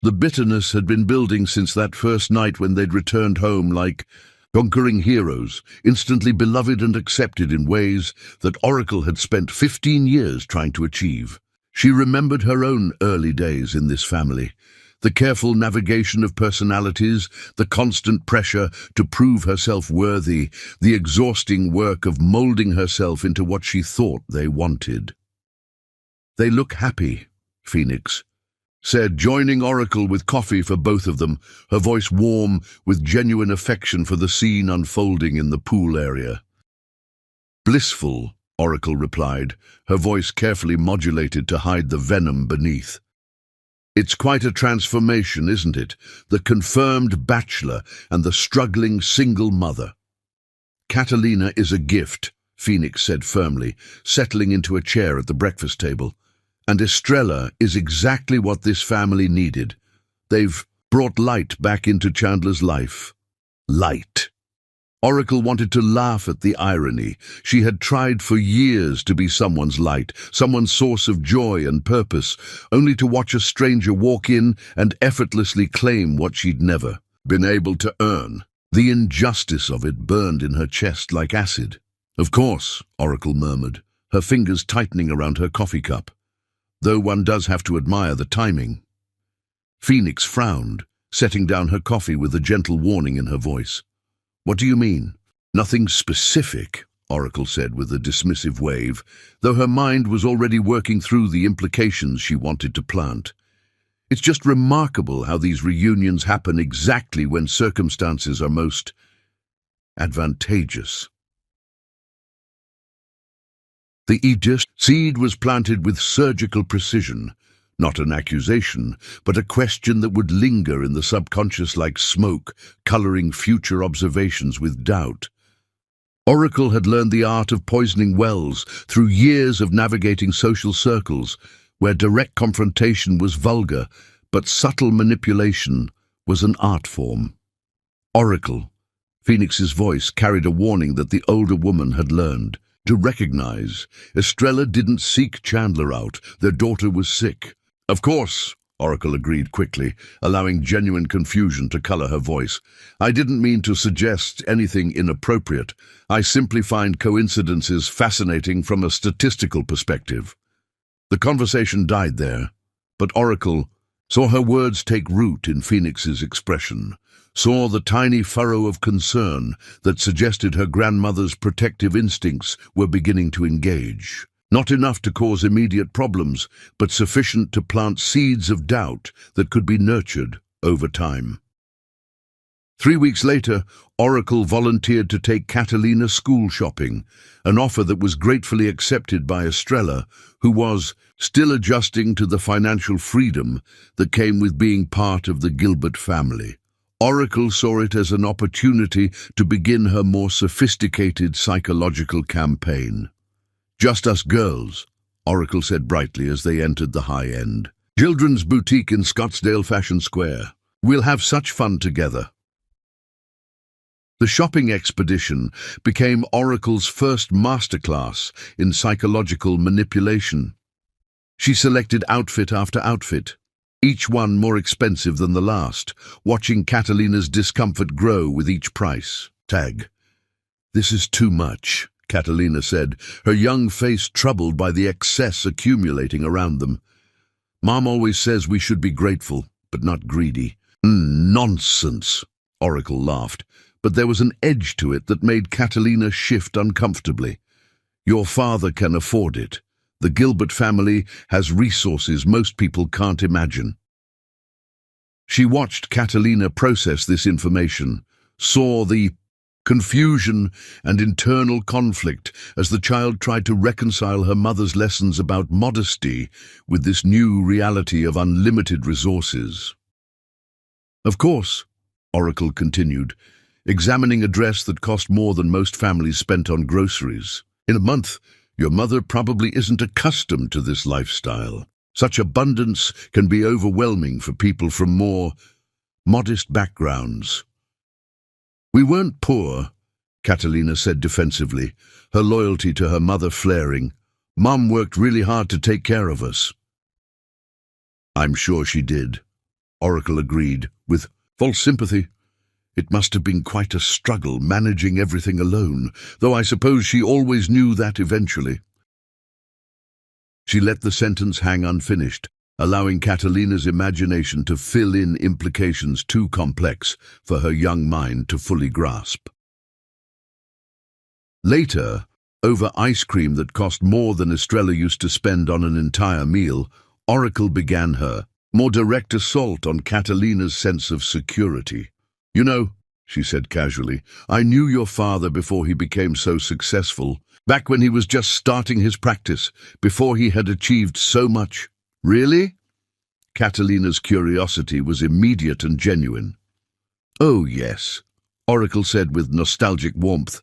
[SPEAKER 1] The bitterness had been building since that first night when they'd returned home like conquering heroes, instantly beloved and accepted in ways that Oracle had spent 15 years trying to achieve. She remembered her own early days in this family, the careful navigation of personalities, the constant pressure to prove herself worthy, the exhausting work of molding herself into what she thought they wanted. "They look happy," Phoenix said, joining Oracle with coffee for both of them, her voice warm with genuine affection for the scene unfolding in the pool area. "Blissful," Oracle replied, her voice carefully modulated to hide the venom beneath. "It's quite a transformation, isn't it? The confirmed bachelor and the struggling single mother." "Catalina is a gift," Phoenix said firmly, settling into a chair at the breakfast table. "And Estrella is exactly what this family needed. They've brought light back into Chandler's life." Light. Oracle wanted to laugh at the irony. She had tried for years to be someone's light, someone's source of joy and purpose, only to watch a stranger walk in and effortlessly claim what she'd never been able to earn. The injustice of it burned in her chest like acid. "Of course," Oracle murmured, her fingers tightening around her coffee cup. "Though one does have to admire the timing." Phoenix frowned, setting down her coffee with a gentle warning in her voice. "What do you mean?" "Nothing specific," Oracle said with a dismissive wave, though her mind was already working through the implications she wanted to plant. "It's just remarkable how these reunions happen exactly when circumstances are most advantageous." The Aegis seed was planted with surgical precision, Not an accusation, but a question that would linger in the subconscious like smoke, coloring future observations with doubt. Oracle had learned the art of poisoning wells through years of navigating social circles, where direct confrontation was vulgar, but subtle manipulation was an art form. Oracle, Phoenix's voice carried a warning that the older woman had learned to recognize. Estrella didn't seek Chandler out. Their daughter was sick. Of course, Oracle agreed quickly, allowing genuine confusion to color her voice. I didn't mean to suggest anything inappropriate. I simply find coincidences fascinating from a statistical perspective. The conversation died there, but Oracle saw her words take root in Phoenix's expression, saw the tiny furrow of concern that suggested her grandmother's protective instincts were beginning to engage. Not enough to cause immediate problems, but sufficient to plant seeds of doubt that could be nurtured over time. 3 weeks later, Oracle volunteered to take Catalina school shopping, an offer that was gratefully accepted by Estrella, who was still adjusting to the financial freedom that came with being part of the Gilbert family. Oracle saw it as an opportunity to begin her more sophisticated psychological campaign. "Just us girls," Oracle said brightly as they entered the high end. "Children's boutique in Scottsdale Fashion Square. We'll have such fun together." The shopping expedition became Oracle's first masterclass in psychological manipulation. She selected outfit after outfit, each one more expensive than the last, watching Catalina's discomfort grow with each price tag. "This is too much," Catalina said, her young face troubled by the excess accumulating around them. "Mom always says we should be grateful, but not greedy." "Nonsense," Oracle laughed, but there was an edge to it that made Catalina shift uncomfortably. "Your father can afford it. The Gilbert family has resources most people can't imagine." She watched Catalina process this information, saw the confusion and internal conflict as the child tried to reconcile her mother's lessons about modesty with this new reality of unlimited resources. "Of course," Oracle continued, examining a dress that cost more than most families spent on groceries. "In a month, your mother probably isn't accustomed to this lifestyle. Such abundance can be overwhelming for people from more modest backgrounds." "We weren't poor," Catalina said defensively, her loyalty to her mother flaring. "Mom worked really hard to take care of us." "I'm sure she did," Oracle agreed, with false sympathy. "It must have been quite a struggle managing everything alone, though I suppose she always knew that eventually." She let the sentence hang unfinished, allowing Catalina's imagination to fill in implications too complex for her young mind to fully grasp. Later, over ice cream that cost more than Estrella used to spend on an entire meal, Oracle began her more direct assault on Catalina's sense of security. "You know," she said casually, "I knew your father before he became so successful, back when he was just starting his practice, before he had achieved so much." "Really?" Catalina's curiosity was immediate and genuine. "Oh, yes," Oracle said with nostalgic warmth.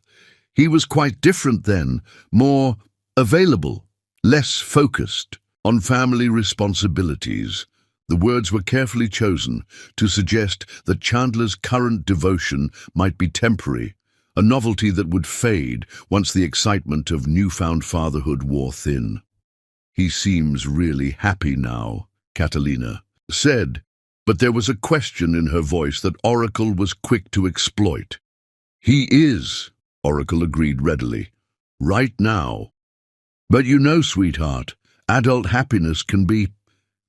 [SPEAKER 1] "He was quite different then, more available, less focused on family responsibilities." The words were carefully chosen to suggest that Chandler's current devotion might be temporary, a novelty that would fade once the excitement of newfound fatherhood wore thin. "He seems really happy now," Catalina said, but there was a question in her voice that Oracle was quick to exploit. "He is," Oracle agreed readily, "right now. But you know, sweetheart, adult happiness can be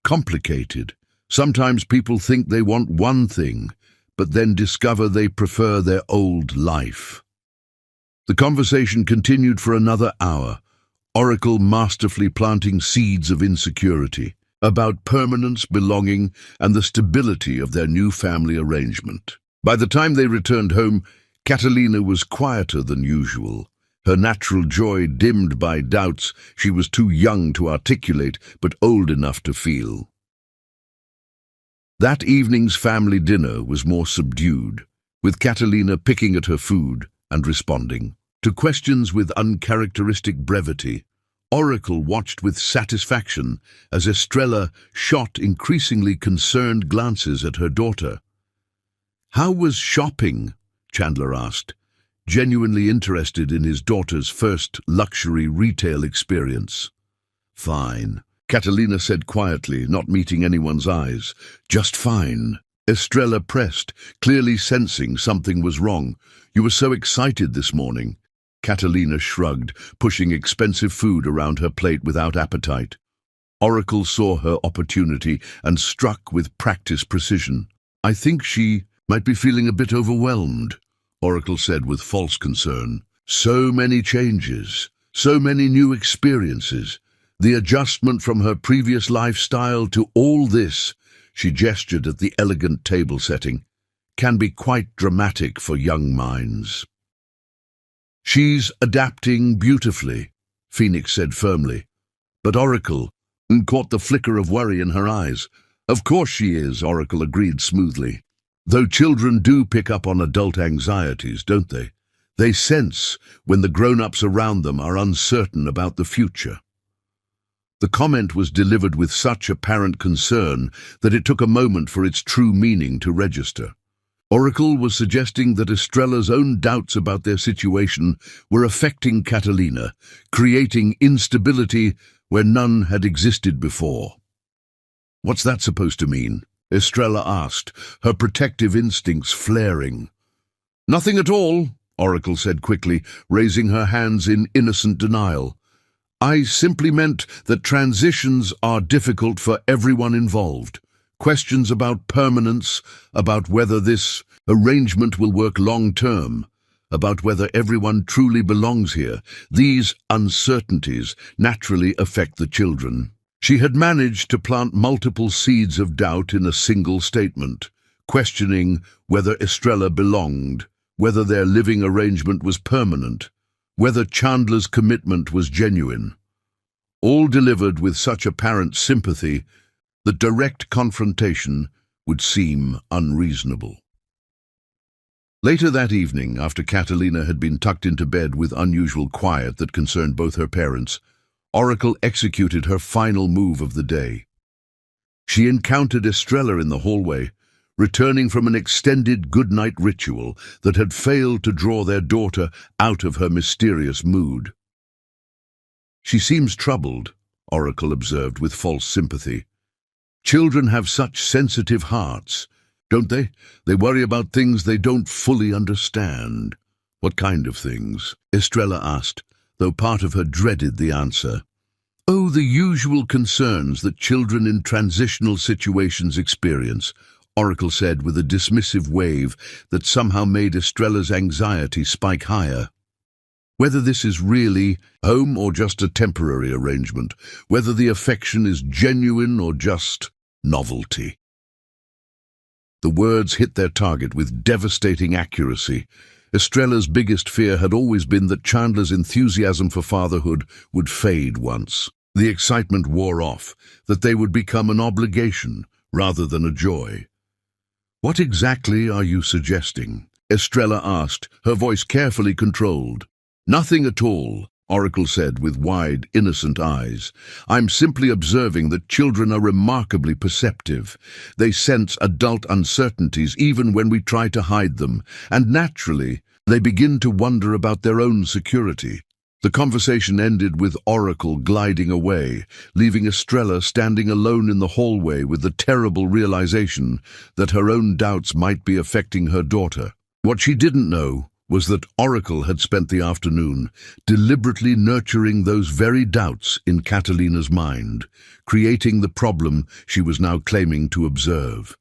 [SPEAKER 1] complicated. Sometimes people think they want one thing, but then discover they prefer their old life." The conversation continued for another hour, Oracle masterfully planting seeds of insecurity about permanence, belonging, and the stability of their new family arrangement. By the time they returned home, Catalina was quieter than usual, her natural joy dimmed by doubts she was too young to articulate but old enough to feel. That evening's family dinner was more subdued, with Catalina picking at her food and responding to questions with uncharacteristic brevity. Oracle watched with satisfaction as Estrella shot increasingly concerned glances at her daughter. "How was shopping?" Chandler asked, genuinely interested in his daughter's first luxury retail experience. "Fine," Catalina said quietly, not meeting anyone's eyes. "Just fine." Estrella pressed, clearly sensing something was wrong. "You were so excited this morning." Catalina shrugged, pushing expensive food around her plate without appetite. Oracle saw her opportunity and struck with practiced precision. "I think she might be feeling a bit overwhelmed," Oracle said with false concern. "So many changes, so many new experiences. The adjustment from her previous lifestyle to all this," she gestured at the elegant table setting, "can be quite dramatic for young minds." "She's adapting beautifully," Phoenix said firmly. But Oracle caught the flicker of worry in her eyes. "Of course she is," Oracle agreed smoothly. "Though children do pick up on adult anxieties, don't they? They sense when the grown-ups around them are uncertain about the future." The comment was delivered with such apparent concern that it took a moment for its true meaning to register. Oracle was suggesting that Estrella's own doubts about their situation were affecting Catalina, creating instability where none had existed before. "What's that supposed to mean?" Estrella asked, her protective instincts flaring. "Nothing at all," Oracle said quickly, raising her hands in innocent denial. "I simply meant that transitions are difficult for everyone involved. Questions about permanence, about whether this arrangement will work long-term, about whether everyone truly belongs here. These uncertainties naturally affect the children." She had managed to plant multiple seeds of doubt in a single statement, questioning whether Estrella belonged, whether their living arrangement was permanent, whether Chandler's commitment was genuine. All delivered with such apparent sympathy that direct confrontation would seem unreasonable. Later that evening, after Catalina had been tucked into bed with unusual quiet that concerned both her parents, Oracle executed her final move of the day. She encountered Estrella in the hallway, returning from an extended goodnight ritual that had failed to draw their daughter out of her mysterious mood. "She seems troubled," Oracle observed with false sympathy. "Children have such sensitive hearts, don't they? They worry about things they don't fully understand." "What kind of things?" Estrella asked, though part of her dreaded the answer. "Oh, the usual concerns that children in transitional situations experience," Oracle said with a dismissive wave that somehow made Estrella's anxiety spike higher. "Whether this is really home or just a temporary arrangement, whether the affection is genuine or just novelty." The words hit their target with devastating accuracy. Estrella's biggest fear had always been that Chandler's enthusiasm for fatherhood would fade once the excitement wore off, that they would become an obligation rather than a joy. "What exactly are you suggesting?" Estrella asked, her voice carefully controlled. "Nothing at all," Oracle said with wide, innocent eyes. "I'm simply observing that children are remarkably perceptive. They sense adult uncertainties even when we try to hide them, and naturally, they begin to wonder about their own security." The conversation ended with Oracle gliding away, leaving Estrella standing alone in the hallway with the terrible realization that her own doubts might be affecting her daughter. What she didn't know was that Oracle had spent the afternoon deliberately nurturing those very doubts in Catalina's mind, creating the problem she was now claiming to observe.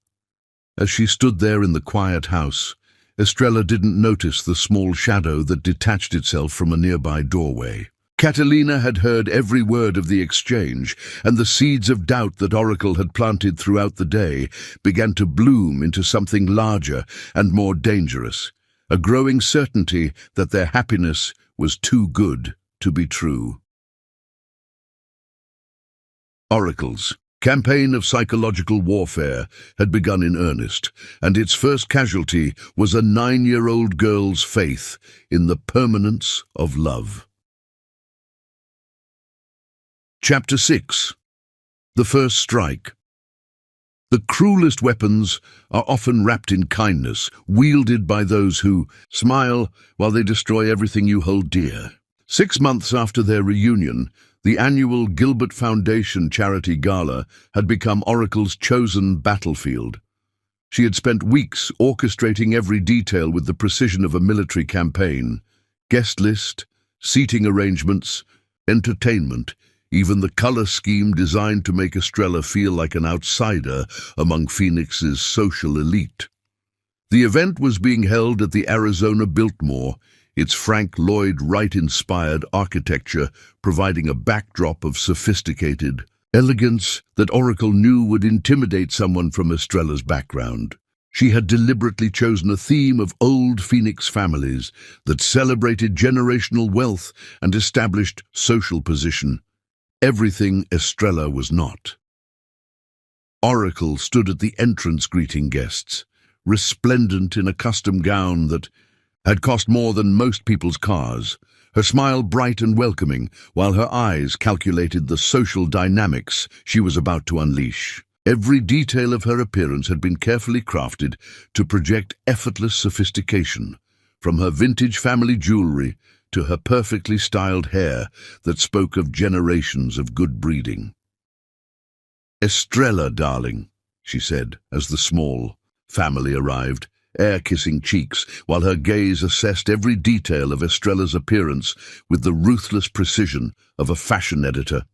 [SPEAKER 1] As she stood there in the quiet house, Estrella didn't notice the small shadow that detached itself from a nearby doorway. Catalina had heard every word of the exchange, and the seeds of doubt that Oracle had planted throughout the day began to bloom into something larger and more dangerous, a growing certainty that their happiness was too good to be true. Oracles. campaign of psychological warfare had begun in earnest, and its first casualty was a 9-year-old girl's faith in the permanence of love. Chapter 6. The First Strike. The cruelest weapons are often wrapped in kindness, wielded by those who smile while they destroy everything you hold dear. 6 months after their reunion, the annual Gilbert Foundation Charity Gala had become Oracle's chosen battlefield. She had spent weeks orchestrating every detail with the precision of a military campaign: guest list, seating arrangements, entertainment, even the color scheme designed to make Estrella feel like an outsider among Phoenix's social elite. The event was being held at the Arizona Biltmore, its Frank Lloyd Wright-inspired architecture providing a backdrop of sophisticated elegance that Oracle knew would intimidate someone from Estrella's background. She had deliberately chosen a theme of old Phoenix families that celebrated generational wealth and established social position. Everything Estrella was not. Oracle stood at the entrance greeting guests, resplendent in a custom gown that had cost more than most people's cars, her smile bright and welcoming, while her eyes calculated the social dynamics she was about to unleash. Every detail of her appearance had been carefully crafted to project effortless sophistication, from her vintage family jewelry to her perfectly styled hair that spoke of generations of good breeding. "Estrella, darling," she said as the small family arrived, air-kissing cheeks, while her gaze assessed every detail of Estrella's appearance with the ruthless precision of a fashion editor.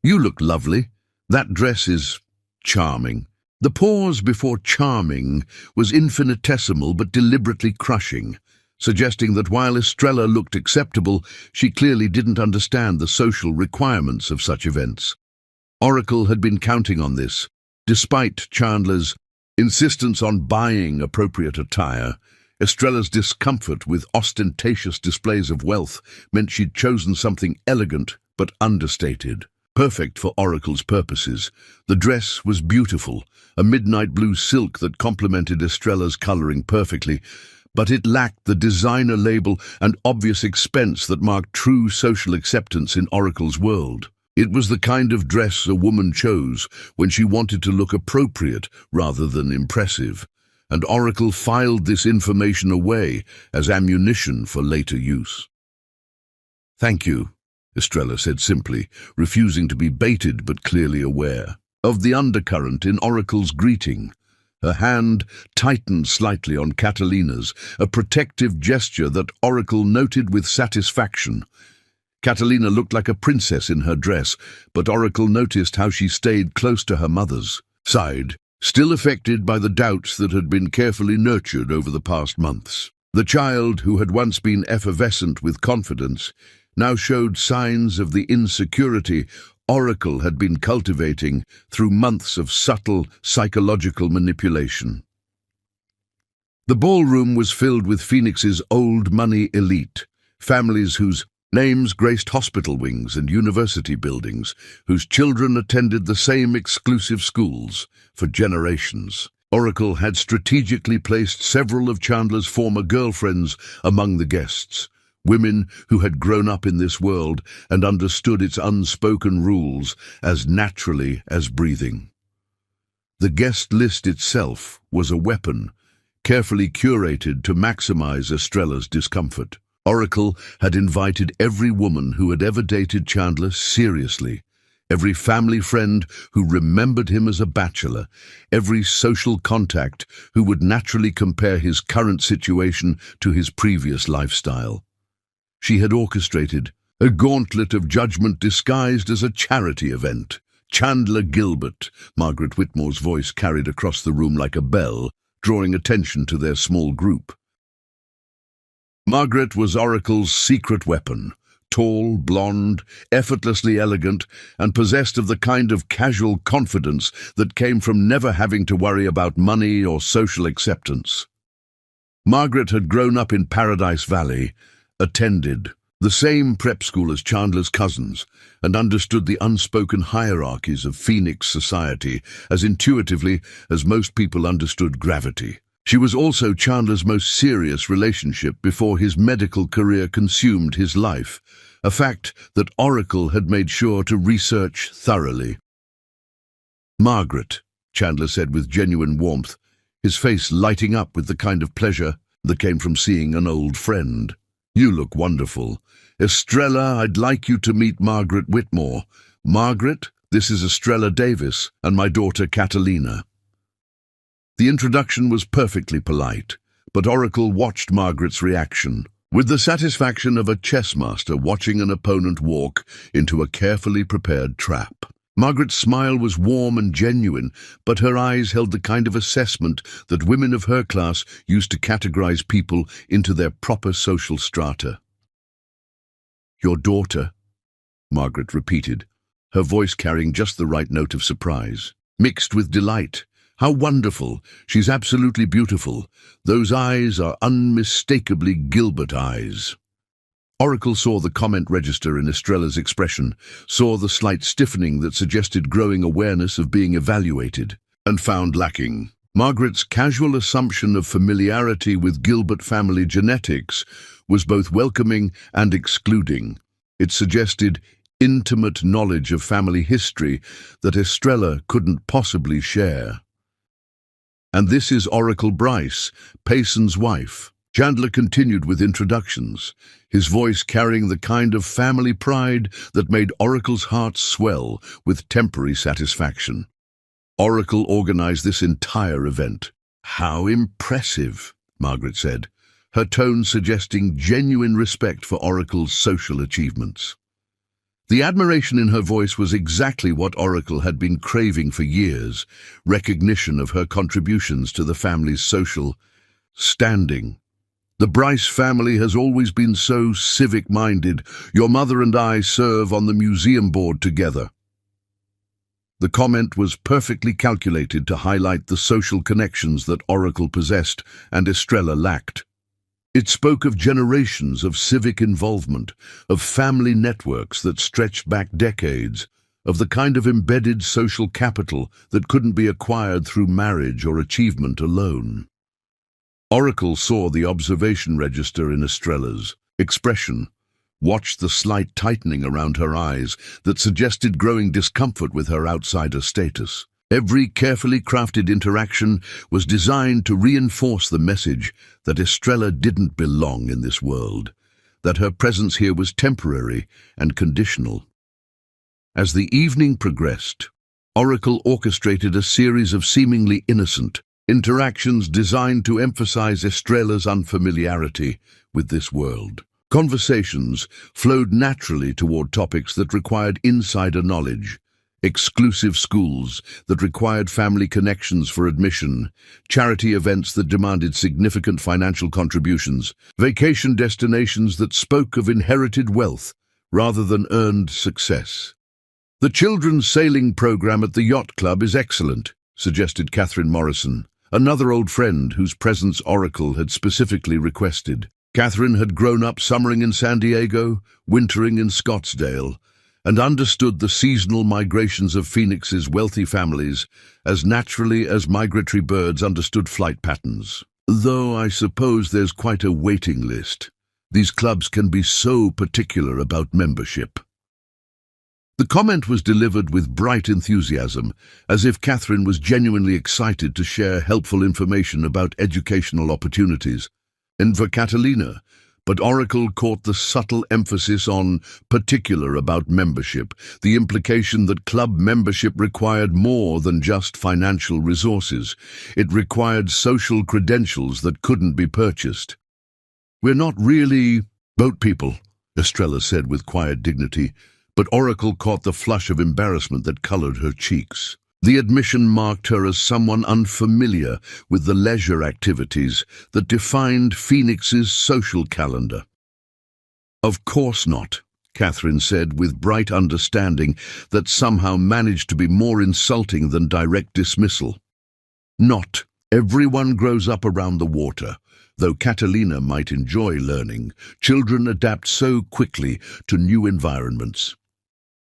[SPEAKER 1] "You look lovely. That dress is charming." The pause before charming was infinitesimal but deliberately crushing, suggesting that while Estrella looked acceptable, she clearly didn't understand the social requirements of such events. Oracle had been counting on this. Despite Chandler's insistence on buying appropriate attire, Estrella's discomfort with ostentatious displays of wealth meant she'd chosen something elegant but understated. Perfect for Oracle's purposes, the dress was beautiful, a midnight blue silk that complemented Estrella's coloring perfectly, but it lacked the designer label and obvious expense that marked true social acceptance in Oracle's world. It was the kind of dress a woman chose when she wanted to look appropriate rather than impressive, and Oracle filed this information away as ammunition for later use. "Thank you," Estrella said simply, refusing to be baited but clearly aware of the undercurrent in Oracle's greeting. Her hand tightened slightly on Catalina's, a protective gesture that Oracle noted with satisfaction. Catalina looked like a princess in her dress, but Oracle noticed how she stayed close to her mother's side, still affected by the doubts that had been carefully nurtured over the past months. The child, who had once been effervescent with confidence, now showed signs of the insecurity Oracle had been cultivating through months of subtle psychological manipulation. The ballroom was filled with Phoenix's old money elite, families whose names graced hospital wings and university buildings, whose children attended the same exclusive schools for generations. Oracle had strategically placed several of Chandler's former girlfriends among the guests, women who had grown up in this world and understood its unspoken rules as naturally as breathing. The guest list itself was a weapon, carefully curated to maximize Estrella's discomfort. Oracle had invited every woman who had ever dated Chandler seriously, every family friend who remembered him as a bachelor, every social contact who would naturally compare his current situation to his previous lifestyle. She had orchestrated a gauntlet of judgment disguised as a charity event. "Chandler Gilbert," Margaret Whitmore's voice carried across the room like a bell, drawing attention to their small group. Margaret was Oracle's secret weapon, tall, blonde, effortlessly elegant, and possessed of the kind of casual confidence that came from never having to worry about money or social acceptance. Margaret had grown up in Paradise Valley, attended The same prep school as Chandler's cousins, and understood the unspoken hierarchies of Phoenix society as intuitively as most people understood gravity. She was also Chandler's most serious relationship before his medical career consumed his life, a fact that Oracle had made sure to research thoroughly. "Margaret," Chandler said with genuine warmth, his face lighting up with the kind of pleasure that came from seeing an old friend. "You look wonderful. Estrella, I'd like you to meet Margaret Whitmore. Margaret, this is Estrella Davis and my daughter Catalina." The introduction was perfectly polite, but Oracle watched Margaret's reaction with the satisfaction of a chess master watching an opponent walk into a carefully prepared trap. Margaret's smile was warm and genuine, but her eyes held the kind of assessment that women of her class used to categorize people into their proper social strata. "Your daughter," Margaret repeated, her voice carrying just the right note of surprise, mixed with delight. "How wonderful! She's absolutely beautiful. Those eyes are unmistakably Gilbert eyes." Oracle saw the comment register in Estrella's expression, saw the slight stiffening that suggested growing awareness of being evaluated, and found lacking. Margaret's casual assumption of familiarity with Gilbert family genetics was both welcoming and excluding. It suggested intimate knowledge of family history that Estrella couldn't possibly share. "And this is Oracle Bryce, Payson's wife." Chandler continued with introductions, his voice carrying the kind of family pride that made Oracle's heart swell with temporary satisfaction. Oracle organized this entire event. "How impressive," Margaret said, her tone suggesting genuine respect for Oracle's social achievements. The admiration in her voice was exactly what Oracle had been craving for years, recognition of her contributions to the family's social standing. "The Bryce family has always been so civic-minded. Your mother and I serve on the museum board together." The comment was perfectly calculated to highlight the social connections that Oracle possessed and Estrella lacked. It spoke of generations of civic involvement, of family networks that stretched back decades, of the kind of embedded social capital that couldn't be acquired through marriage or achievement alone. Oracle saw the observation register in Estrella's expression, watched the slight tightening around her eyes that suggested growing discomfort with her outsider status. Every carefully crafted interaction was designed to reinforce the message that Estrella didn't belong in this world, that her presence here was temporary and conditional. As the evening progressed, Oracle orchestrated a series of seemingly innocent interactions designed to emphasize Estrella's unfamiliarity with this world. Conversations flowed naturally toward topics that required insider knowledge, exclusive schools that required family connections for admission, charity events that demanded significant financial contributions, vacation destinations that spoke of inherited wealth rather than earned success. "The children's sailing program at the yacht club is excellent," suggested Catherine Morrison, another old friend whose presence Oracle had specifically requested. Catherine had grown up summering in San Diego, wintering in Scottsdale, and understood the seasonal migrations of Phoenix's wealthy families as naturally as migratory birds understood flight patterns. "Though I suppose there's quite a waiting list. These clubs can be so particular about membership." The comment was delivered with bright enthusiasm, as if Catherine was genuinely excited to share helpful information about educational opportunities. And for Catalina, but Oracle caught the subtle emphasis on particular about membership, the implication that club membership required more than just financial resources. It required social credentials that couldn't be purchased. "We're not really boat people," Estrella said with quiet dignity, but Oracle caught the flush of embarrassment that colored her cheeks. The admission marked her as someone unfamiliar with the leisure activities that defined Phoenix's social calendar. "Of course not," Catherine said with bright understanding that somehow managed to be more insulting than direct dismissal. "Not everyone grows up around the water. Though Catalina might enjoy learning, children adapt so quickly to new environments.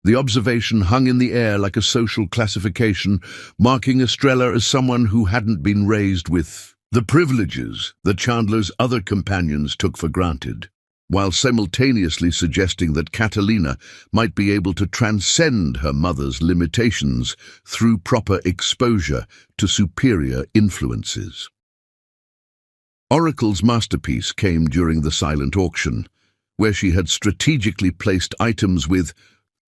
[SPEAKER 1] The observation hung in the air like a social classification, marking Estrella as someone who hadn't been raised with the privileges that Chandler's other companions took for granted, while simultaneously suggesting that Catalina might be able to transcend her mother's limitations through proper exposure to superior influences. Oracle's masterpiece came during the silent auction, where she had strategically placed items with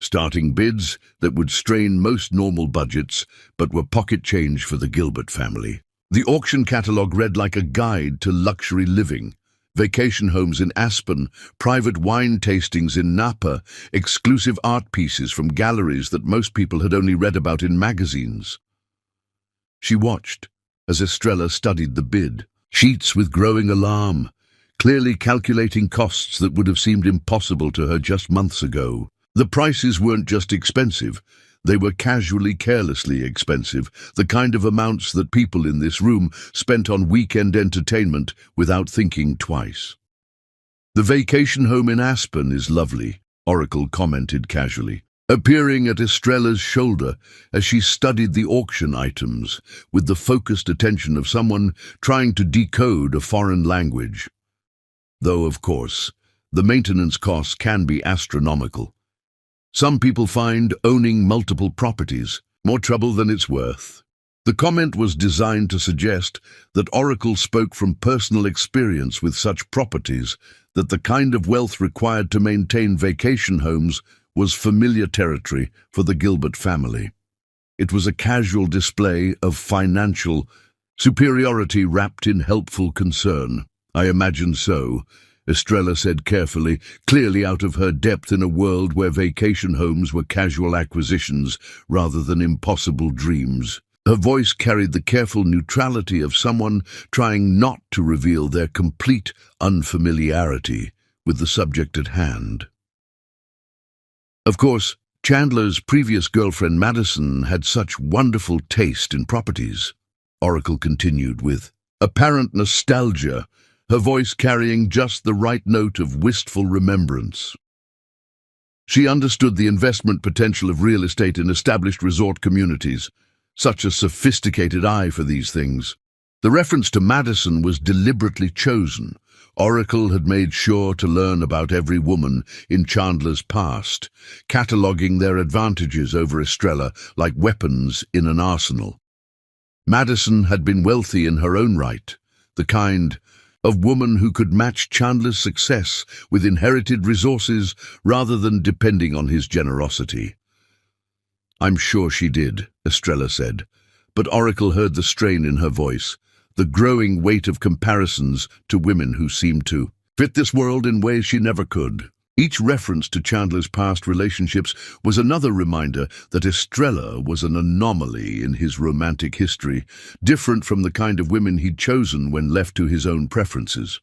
[SPEAKER 1] starting bids that would strain most normal budgets but were pocket change for the Gilbert family. The auction catalogue read like a guide to luxury living: vacation homes in Aspen, private wine tastings in Napa, exclusive art pieces from galleries that most people had only read about in magazines. She watched as Estrella studied the bid, sheets with growing alarm, clearly calculating costs that would have seemed impossible to her just months ago. The prices weren't just expensive, they were casually, carelessly expensive, the kind of amounts that people in this room spent on weekend entertainment without thinking twice. "The vacation home in Aspen is lovely," Oracle commented casually, appearing at Estrella's shoulder as she studied the auction items with the focused attention of someone trying to decode a foreign language. Though, of course, the maintenance costs can be astronomical. Some people find owning multiple properties more trouble than it's worth. The comment was designed to suggest that Oracle spoke from personal experience with such properties, that the kind of wealth required to maintain vacation homes was familiar territory for the Gilbert family. It was a casual display of financial superiority wrapped in helpful concern. "I imagine so," Estrella said carefully, clearly out of her depth in a world where vacation homes were casual acquisitions rather than impossible dreams. Her voice carried the careful neutrality of someone trying not to reveal their complete unfamiliarity with the subject at hand. Of course, Chandler's previous girlfriend Madison had such wonderful taste in properties, Oracle continued with apparent nostalgia, her voice carrying just the right note of wistful remembrance. She understood the investment potential of real estate in established resort communities, such a sophisticated eye for these things. The reference to Madison was deliberately chosen. Oracle had made sure to learn about every woman in Chandler's past, cataloguing their advantages over Estrella like weapons in an arsenal. Madison had been wealthy in her own right, the kind of woman who could match Chandler's success with inherited resources rather than depending on his generosity. "I'm sure she did," Estrella said, but Oracle heard the strain in her voice, the growing weight of comparisons to women who seemed to fit this world in ways she never could. Each reference to Chandler's past relationships was another reminder that Estrella was an anomaly in his romantic history, different from the kind of women he'd chosen when left to his own preferences.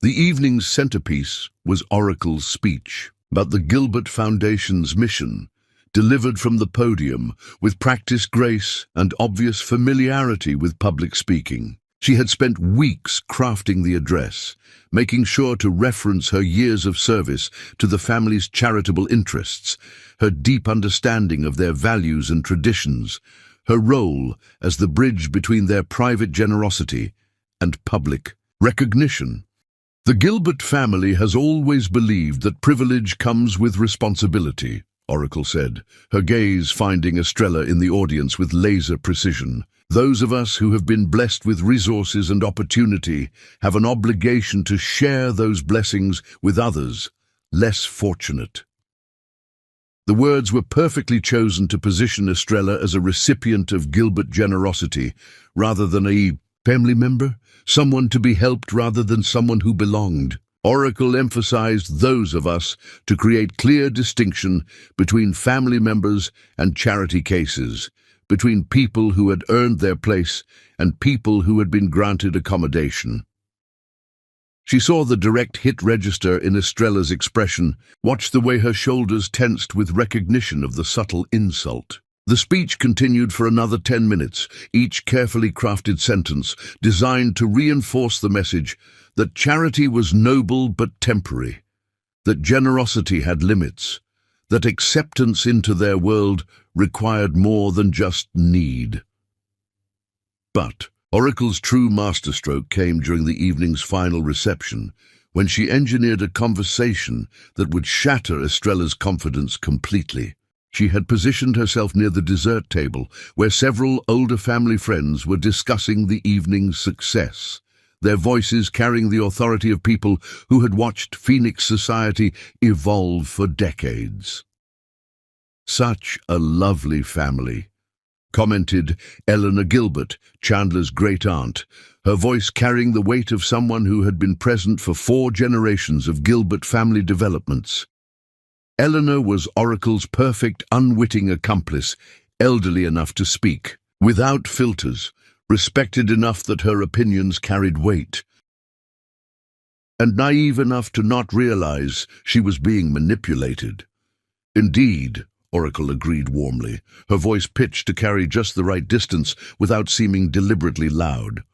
[SPEAKER 1] The evening's centerpiece was Oracle's speech about the Gilbert Foundation's mission, delivered from the podium with practiced grace and obvious familiarity with public speaking. She had spent weeks crafting the address, making sure to reference her years of service to the family's charitable interests, her deep understanding of their values and traditions, her role as the bridge between their private generosity and public recognition. "The Gilbert family has always believed that privilege comes with responsibility," Oracle said, her gaze finding Estrella in the audience with laser precision. "Those of us who have been blessed with resources and opportunity have an obligation to share those blessings with others, less fortunate." The words were perfectly chosen to position Estrella as a recipient of Gilbert generosity, rather than a family member, someone to be helped rather than someone who belonged. Oracle emphasized "those of us" to create clear distinction between family members and charity cases, between people who had earned their place and people who had been granted accommodation. She saw the direct hit register in Estrella's expression, watched the way her shoulders tensed with recognition of the subtle insult. The speech continued for another 10 minutes, each carefully crafted sentence designed to reinforce the message that charity was noble but temporary, that generosity had limits, that acceptance into their world required more than just need. But Oracle's true masterstroke came during the evening's final reception, when she engineered a conversation that would shatter Estrella's confidence completely. She had positioned herself near the dessert table, where several older family friends were discussing the evening's success, their voices carrying the authority of people who had watched Phoenix society evolve for decades. "Such a lovely family," commented Eleanor Gilbert, Chandler's great-aunt, her voice carrying the weight of someone who had been present for 4 generations of Gilbert family developments. Eleanor was Oracle's perfect, unwitting accomplice, elderly enough to speak, without filters, respected enough that her opinions carried weight, and naive enough to not realize she was being manipulated. "Indeed," Oracle agreed warmly, her voice pitched to carry just the right distance without seeming deliberately loud.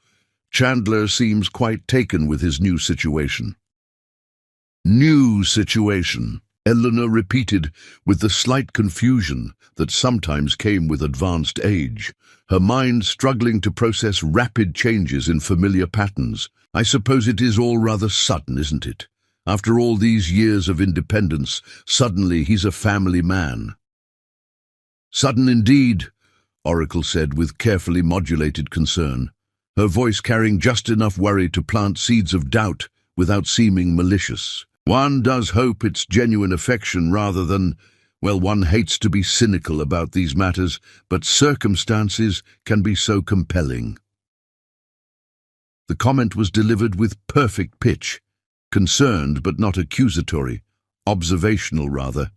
[SPEAKER 1] "Chandler seems quite taken with his new situation." "New situation," Eleanor repeated with the slight confusion that sometimes came with advanced age, her mind struggling to process rapid changes in familiar patterns. "I suppose it is all rather sudden, isn't it? After all these years of independence, suddenly he's a family man." "Sudden indeed," Oracle said with carefully modulated concern, her voice carrying just enough worry to plant seeds of doubt without seeming malicious. "One does hope it's genuine affection rather than, well, one hates to be cynical about these matters, but circumstances can be so compelling." The comment was delivered with perfect pitch, concerned but not accusatory, observational rather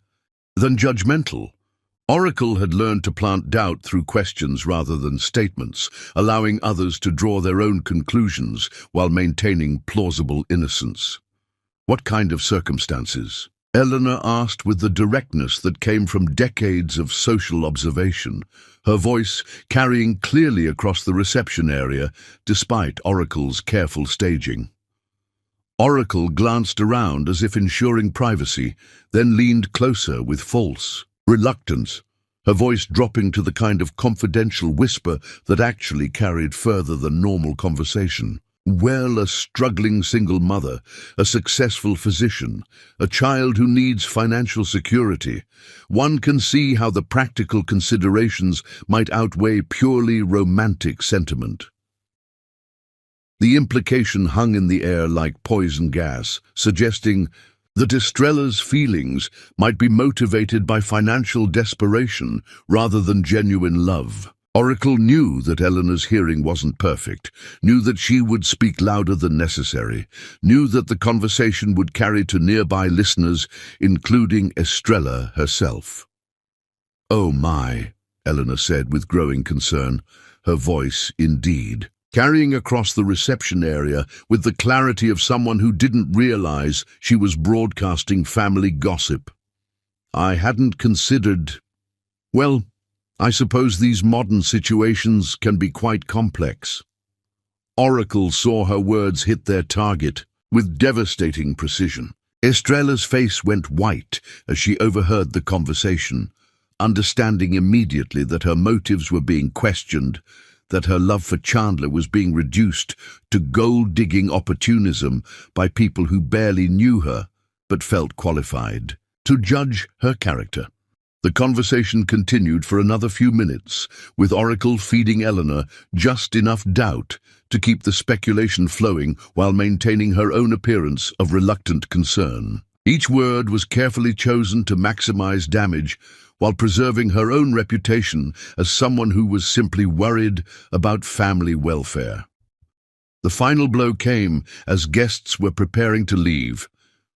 [SPEAKER 1] than judgmental. Oracle had learned to plant doubt through questions rather than statements, allowing others to draw their own conclusions while maintaining plausible innocence. "What kind of circumstances?" Eleanor asked with the directness that came from decades of social observation, her voice carrying clearly across the reception area despite Oracle's careful staging. Oracle glanced around as if ensuring privacy, then leaned closer with false reluctance, her voice dropping to the kind of confidential whisper that actually carried further than normal conversation. "Well, a struggling single mother, a successful physician, a child who needs financial security. One can see how the practical considerations might outweigh purely romantic sentiment." The implication hung in the air like poison gas, suggesting that Estrella's feelings might be motivated by financial desperation rather than genuine love. Oracle knew that Eleanor's hearing wasn't perfect, knew that she would speak louder than necessary, knew that the conversation would carry to nearby listeners, including Estrella herself. "Oh my," Eleanor said with growing concern, her voice, indeed, carrying across the reception area with the clarity of someone who didn't realize she was broadcasting family gossip. "I hadn't considered... Well, I suppose these modern situations can be quite complex." Oracle saw her words hit their target with devastating precision. Estrella's face went white as she overheard the conversation, understanding immediately that her motives were being questioned, that her love for Chandler was being reduced to gold-digging opportunism by people who barely knew her but felt qualified to judge her character. The conversation continued for another few minutes, with Oracle feeding Eleanor just enough doubt to keep the speculation flowing while maintaining her own appearance of reluctant concern. Each word was carefully chosen to maximize damage while preserving her own reputation as someone who was simply worried about family welfare. The final blow came as guests were preparing to leave,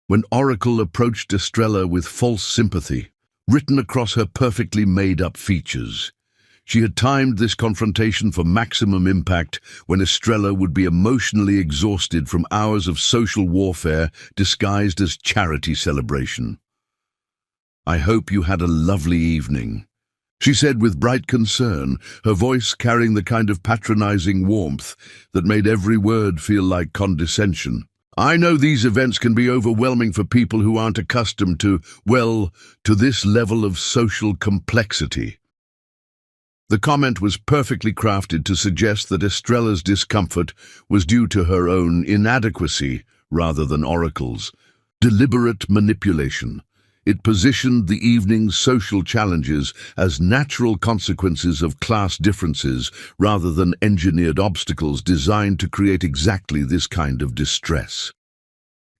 [SPEAKER 1] when Oracle approached Estrella with false sympathy written across her perfectly made-up features. She had timed this confrontation for maximum impact when Estrella would be emotionally exhausted from hours of social warfare disguised as charity celebration. "I hope you had a lovely evening," she said with bright concern, her voice carrying the kind of patronizing warmth that made every word feel like condescension. I know these events can be overwhelming for people who aren't accustomed to, well, to this level of social complexity. The comment was perfectly crafted to suggest that Estrella's discomfort was due to her own inadequacy rather than Oracle's. Deliberate manipulation. It positioned the evening's social challenges as natural consequences of class differences rather than engineered obstacles designed to create exactly this kind of distress.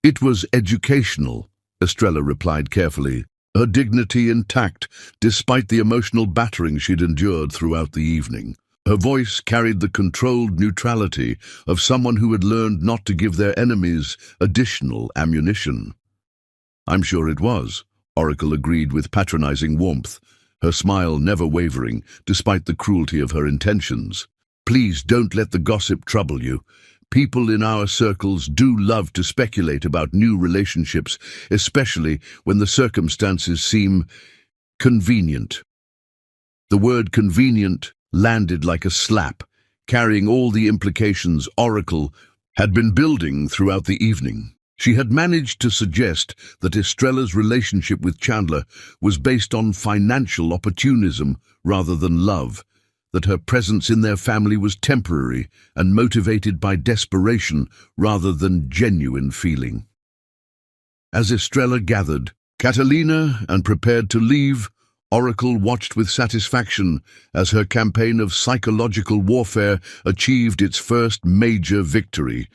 [SPEAKER 1] It was educational, Estrella replied carefully, her dignity intact despite the emotional battering she'd endured throughout the evening. Her voice carried the controlled neutrality of someone who had learned not to give their enemies additional ammunition. I'm sure it was, Oracle agreed with patronizing warmth, her smile never wavering despite the cruelty of her intentions. Please don't let the gossip trouble you. People in our circles do love to speculate about new relationships, especially when the circumstances seem convenient. The word convenient landed like a slap, carrying all the implications Oracle had been building throughout the evening. She had managed to suggest that Estrella's relationship with Chandler was based on financial opportunism rather than love, that her presence in their family was temporary and motivated by desperation rather than genuine feeling. As Estrella gathered Catalina and prepared to leave, Oracle watched with satisfaction as her campaign of psychological warfare achieved its first major victory.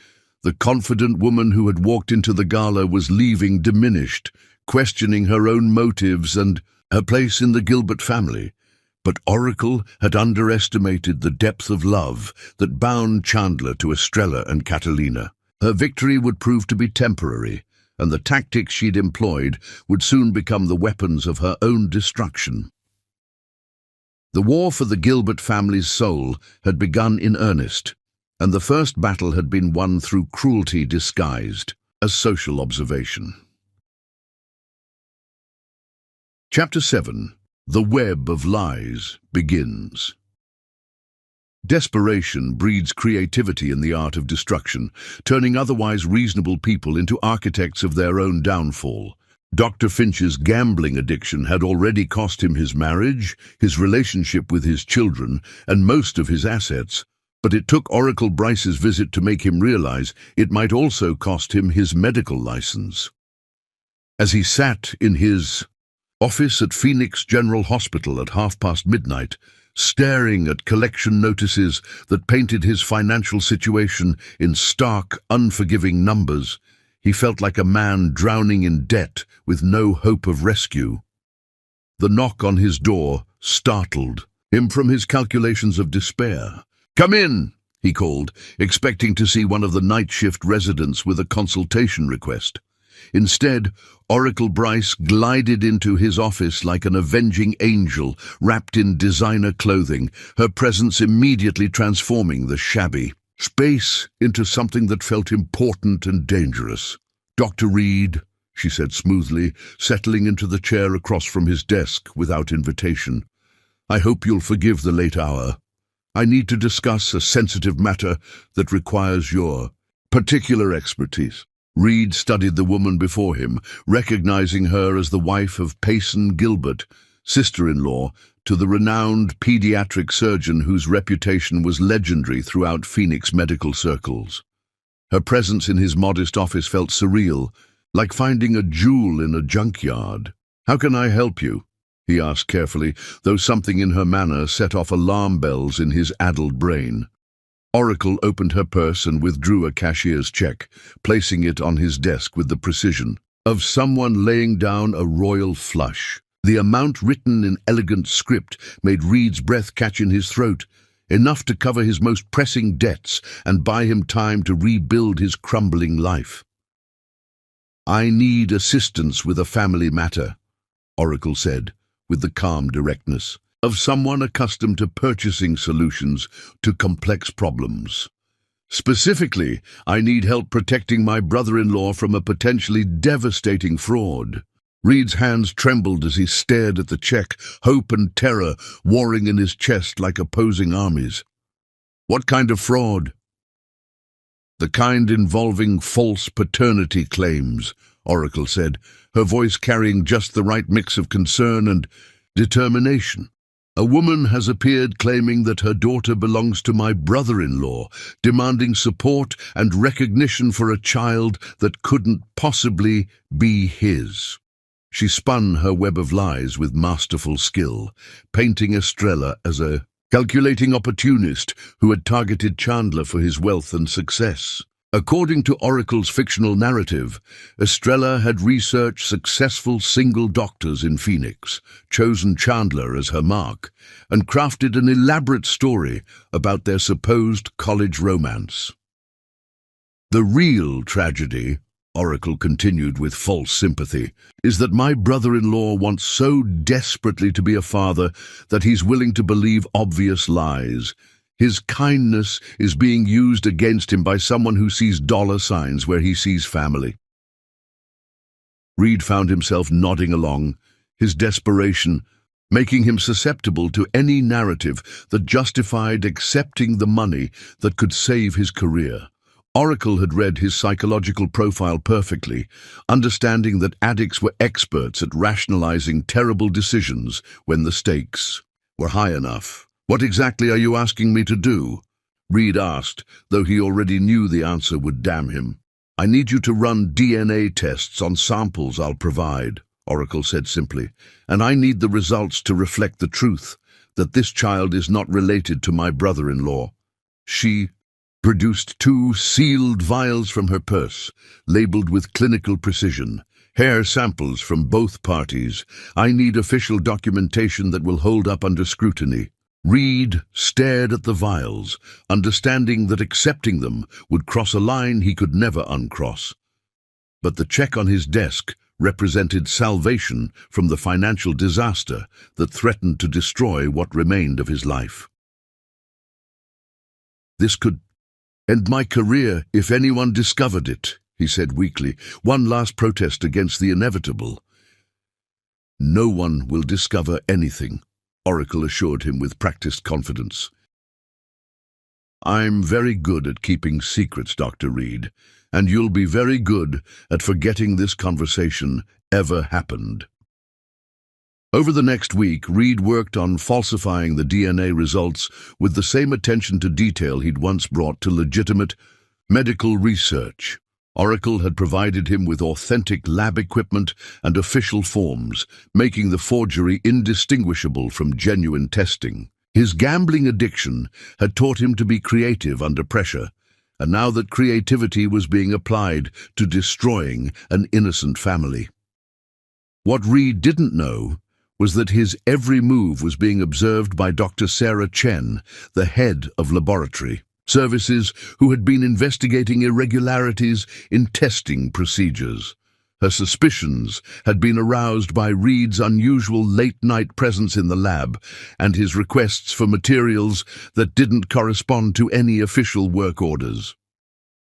[SPEAKER 1] The confident woman who had walked into the gala was leaving diminished, questioning her own motives and her place in the Gilbert family. But Oracle had underestimated the depth of love that bound Chandler to Estrella and Catalina. Her victory would prove to be temporary, and the tactics she'd employed would soon become the weapons of her own destruction. The war for the Gilbert family's soul had begun in earnest, and the first battle had been won through cruelty disguised as social observation. Chapter 7. The Web of Lies begins. Desperation breeds creativity in the art of destruction, turning otherwise reasonable people into architects of their own downfall. Dr. Finch's gambling addiction had already cost him his marriage, his relationship with his children, and most of his assets, but it took Oracle Bryce's visit to make him realize it might also cost him his medical license. As he sat in his office at Phoenix General Hospital at midnight, staring at collection notices that painted his financial situation in stark, unforgiving numbers, he felt like a man drowning in debt with no hope of rescue. The knock on his door startled him from his calculations of despair. "Come in," he called, expecting to see one of the night shift residents with a consultation request. Instead, Oracle Bryce glided into his office like an avenging angel wrapped in designer clothing, her presence immediately transforming the shabby space into something that felt important and dangerous. "Dr. Reed," she said smoothly, settling into the chair across from his desk without invitation. "I hope you'll forgive the late hour. I need to discuss a sensitive matter that requires your particular expertise." Reed studied the woman before him, recognizing her as the wife of Payson Gilbert, sister-in-law to the renowned pediatric surgeon whose reputation was legendary throughout Phoenix medical circles. Her presence in his modest office felt surreal, like finding a jewel in a junkyard. "How can I help you?" he asked carefully, though something in her manner set off alarm bells in his addled brain. Oracle opened her purse and withdrew a cashier's check, placing it on his desk with the precision of someone laying down a royal flush. The amount written in elegant script made Reed's breath catch in his throat, enough to cover his most pressing debts and buy him time to rebuild his crumbling life. "I need assistance with a family matter," Oracle said, with the calm directness of someone accustomed to purchasing solutions to complex problems. "Specifically, I need help protecting my brother-in-law from a potentially devastating fraud." Reed's hands trembled as he stared at the check, hope and terror warring in his chest like opposing armies. What kind of fraud? The kind involving false paternity claims, Oracle said, her voice carrying just the right mix of concern and determination. A woman has appeared claiming that her daughter belongs to my brother-in-law, demanding support and recognition for a child that couldn't possibly be his. She spun her web of lies with masterful skill, painting Estrella as a calculating opportunist who had targeted Chandler for his wealth and success. According to Oracle's fictional narrative, Estrella had researched successful single doctors in Phoenix, chosen Chandler as her mark, and crafted an elaborate story about their supposed college romance. The real tragedy, Oracle continued with false sympathy, is that my brother-in-law wants so desperately to be a father that he's willing to believe obvious lies. His kindness is being used against him by someone who sees dollar signs where he sees family. Reed found himself nodding along, his desperation making him susceptible to any narrative that justified accepting the money that could save his career. Oracle had read his psychological profile perfectly, understanding that addicts were experts at rationalizing terrible decisions when the stakes were high enough. What exactly are you asking me to do? Reed asked, though he already knew the answer would damn him. I need you to run DNA tests on samples I'll provide, Oracle said simply, and I need the results to reflect the truth, that this child is not related to my brother-in-law. She produced 2 sealed vials from her purse, labeled with clinical precision. Hair samples from both parties. I need official documentation that will hold up under scrutiny. Reed stared at the vials, understanding that accepting them would cross a line he could never uncross. But the check on his desk represented salvation from the financial disaster that threatened to destroy what remained of his life. This could end my career if anyone discovered it, he said weakly, one last protest against the inevitable. No one will discover anything, Oracle assured him with practiced confidence. I'm very good at keeping secrets, Dr. Reed, and you'll be very good at forgetting this conversation ever happened. Over the next week, Reed worked on falsifying the DNA results with the same attention to detail he'd once brought to legitimate medical research. Oracle had provided him with authentic lab equipment and official forms, making the forgery indistinguishable from genuine testing. His gambling addiction had taught him to be creative under pressure, and now that creativity was being applied to destroying an innocent family. What Reed didn't know was that his every move was being observed by Dr. Sarah Chen, the head of laboratory services, who had been investigating irregularities in testing procedures. Her suspicions had been aroused by Reed's unusual late-night presence in the lab and his requests for materials that didn't correspond to any official work orders.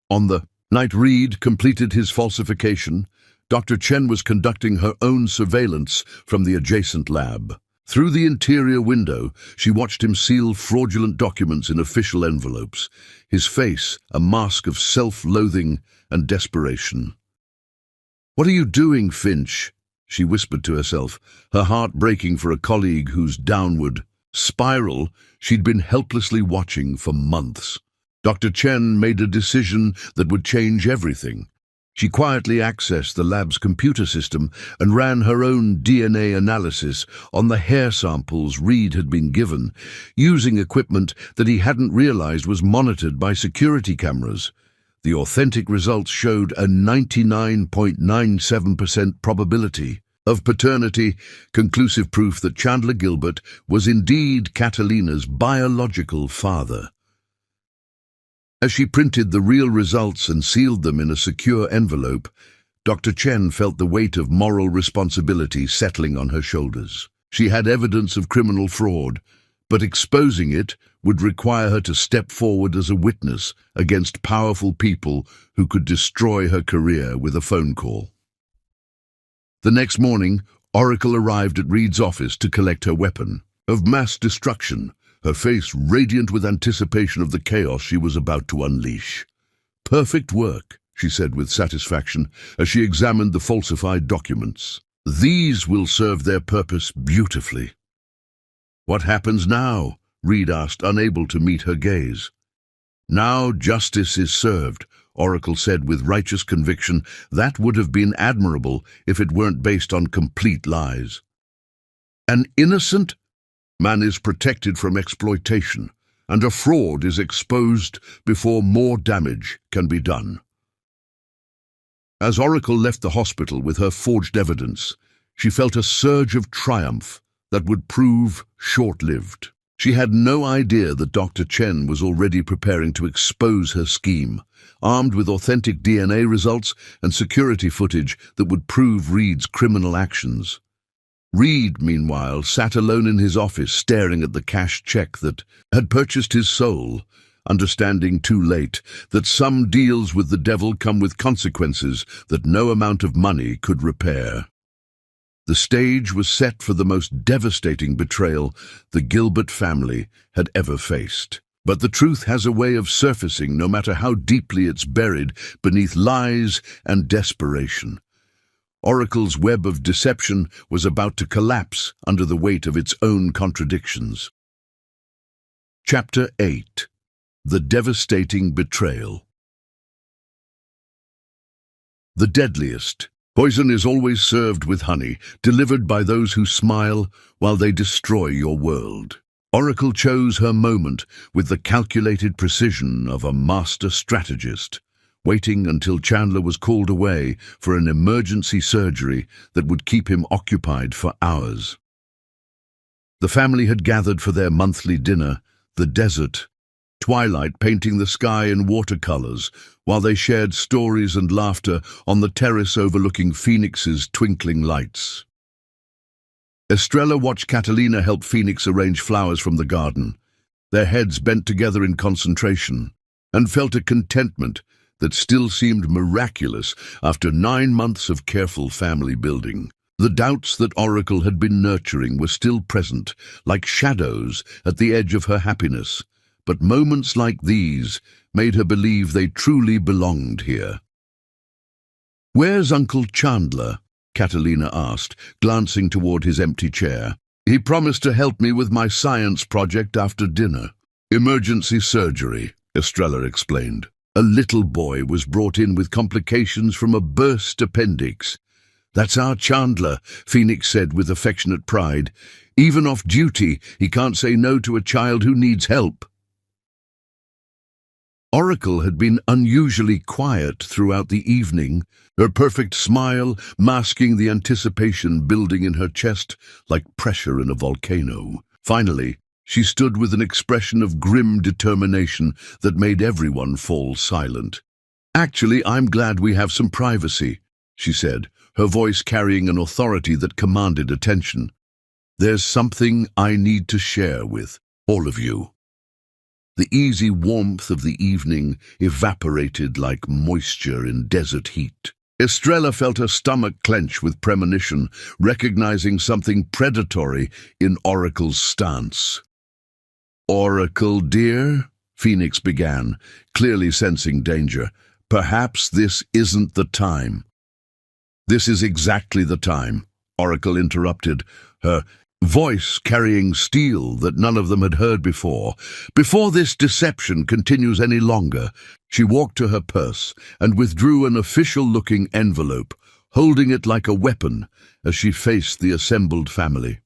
[SPEAKER 1] On the night Reed completed his falsification, Dr. Chen was conducting her own surveillance from the adjacent lab. Through the interior window, she watched him seal fraudulent documents in official envelopes, his face a mask of self-loathing and desperation. "What are you doing, Finch?" she whispered to herself, her heart breaking for a colleague whose downward spiral she'd been helplessly watching for months. Dr. Chen made a decision that would change everything. She quietly accessed the lab's computer system and ran her own DNA analysis on the hair samples Reed had been given, using equipment that he hadn't realized was monitored by security cameras. The authentic results showed a 99.97% probability of paternity, conclusive proof that Chandler Gilbert was indeed Catalina's biological father. As she printed the real results and sealed them in a secure envelope, Dr. Chen felt the weight of moral responsibility settling on her shoulders. She had evidence of criminal fraud, but exposing it would require her to step forward as a witness against powerful people who could destroy her career with a phone call. The next morning, Oracle arrived at Reed's office to collect her weapon of mass destruction, her face radiant with anticipation of the chaos she was about to unleash. "Perfect work," she said with satisfaction as she examined the falsified documents. "These will serve their purpose beautifully." "What happens now?" Reed asked, unable to meet her gaze. "Now justice is served," Oracle said with righteous conviction. "That would have been admirable if it weren't based on complete lies. An innocent man is protected from exploitation, and a fraud is exposed before more damage can be done." As Oracle left the hospital with her forged evidence, she felt a surge of triumph that would prove short-lived. She had no idea that Dr. Chen was already preparing to expose her scheme, armed with authentic DNA results and security footage that would prove Reed's criminal actions. Reed, meanwhile, sat alone in his office staring at the cashed check that had purchased his soul, understanding too late that some deals with the devil come with consequences that no amount of money could repair. The stage was set for the most devastating betrayal the Gilbert family had ever faced. But the truth has a way of surfacing no matter how deeply it's buried beneath lies and desperation. Oracle's web of deception was about to collapse under the weight of its own contradictions. Chapter 8. The Devastating Betrayal. The deadliest. Poison is always served with honey, delivered by those who smile while they destroy your world. Oracle chose her moment with the calculated precision of a master strategist, waiting until Chandler was called away for an emergency surgery that would keep him occupied for hours. The family had gathered for their monthly dinner, the desert, twilight painting the sky in watercolors, while they shared stories and laughter on the terrace overlooking Phoenix's twinkling lights. Estrella watched Catalina help Phoenix arrange flowers from the garden, their heads bent together in concentration, and felt a contentment that still seemed miraculous after 9 months of careful family building. The doubts that Oracle had been nurturing were still present, like shadows at the edge of her happiness, but moments like these made her believe they truly belonged here. "Where's Uncle Chandler?" Catalina asked, glancing toward his empty chair. "He promised to help me with my science project after dinner." "Emergency surgery," Estrella explained. "A little boy was brought in with complications from a burst appendix." "That's our Chandler," Phoenix said with affectionate pride. "Even off duty, he can't say no to a child who needs help." Oracle had been unusually quiet throughout the evening, her perfect smile masking the anticipation building in her chest like pressure in a volcano. Finally, she stood with an expression of grim determination that made everyone fall silent. "Actually, I'm glad we have some privacy," she said, her voice carrying an authority that commanded attention. "There's something I need to share with all of you." The easy warmth of the evening evaporated like moisture in desert heat. Estrella felt her stomach clench with premonition, recognizing something predatory in Oracle's stance. "Oracle, dear," Phoenix began, clearly sensing danger. "Perhaps this isn't the time." "This is exactly the time," Oracle interrupted, her voice carrying steel that none of them had heard before. "Before this deception continues any longer." She walked to her purse and withdrew an official-looking envelope, holding it like a weapon as she faced the assembled family.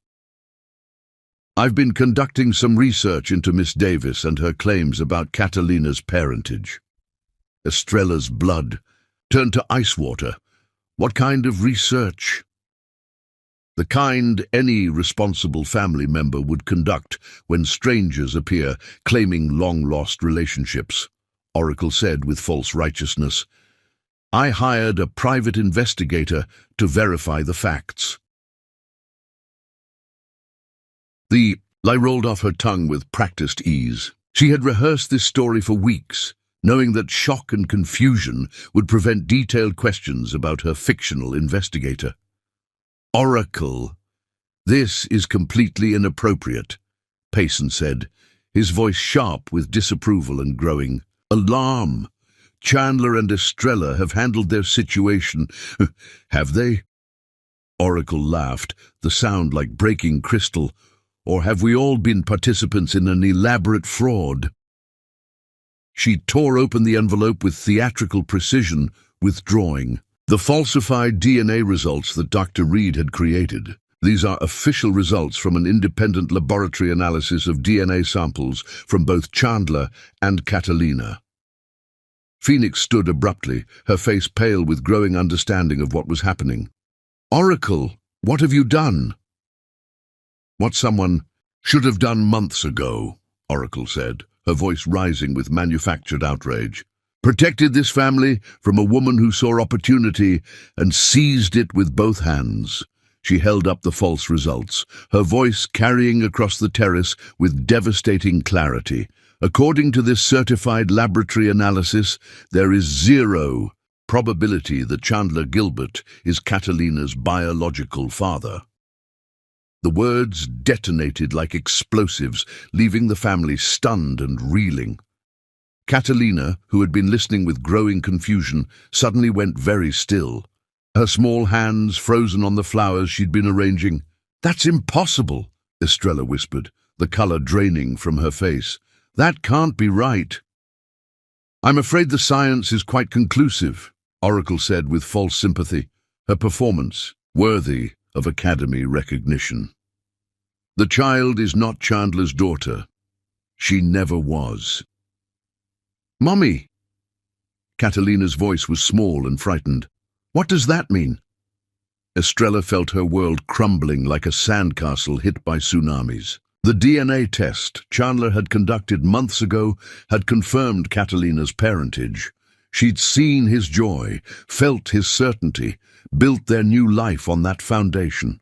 [SPEAKER 1] "I've been conducting some research into Miss Davis and her claims about Catalina's parentage." Estrella's blood turned to ice water. "What kind of research?" "The kind any responsible family member would conduct when strangers appear claiming long-lost relationships," Oracle said with false righteousness. "I hired a private investigator to verify the facts." The lie rolled off her tongue with practiced ease. She had rehearsed this story for weeks, knowing that shock and confusion would prevent detailed questions about her fictional investigator. Oracle, this is completely inappropriate, Payson said, his voice sharp with disapproval and growing alarm. Chandler and Estrella have handled their situation. Have they? Oracle laughed, the sound like breaking crystal. Or have we all been participants in an elaborate fraud? She tore open the envelope with theatrical precision, withdrawing the falsified DNA results that Dr. Reed had created. These are official results from an independent laboratory analysis of DNA samples from both Chandler and Catalina. Phoenix stood abruptly, her face pale with growing understanding of what was happening. Oracle, what have you done? What someone should have done months ago, Oracle said, her voice rising with manufactured outrage. Protected this family from a woman who saw opportunity and seized it with both hands. She held up the false results, her voice carrying across the terrace with devastating clarity. According to this certified laboratory analysis, there is zero probability that Chandler Gilbert is Catalina's biological father. The words detonated like explosives, leaving the family stunned and reeling. Catalina, who had been listening with growing confusion, suddenly went very still. Her small hands frozen on the flowers she'd been arranging. "That's impossible," Estrella whispered, the color draining from her face. "That can't be right." "I'm afraid the science is quite conclusive," Oracle said with false sympathy, her performance worthy of Academy recognition. "The child is not Chandler's daughter. She never was." "Mommy!" Catalina's voice was small and frightened. "What does that mean?" Estrella felt her world crumbling like a sandcastle hit by tsunamis. The DNA test Chandler had conducted months ago had confirmed Catalina's parentage. She'd seen his joy, felt his certainty, built their new life on that foundation.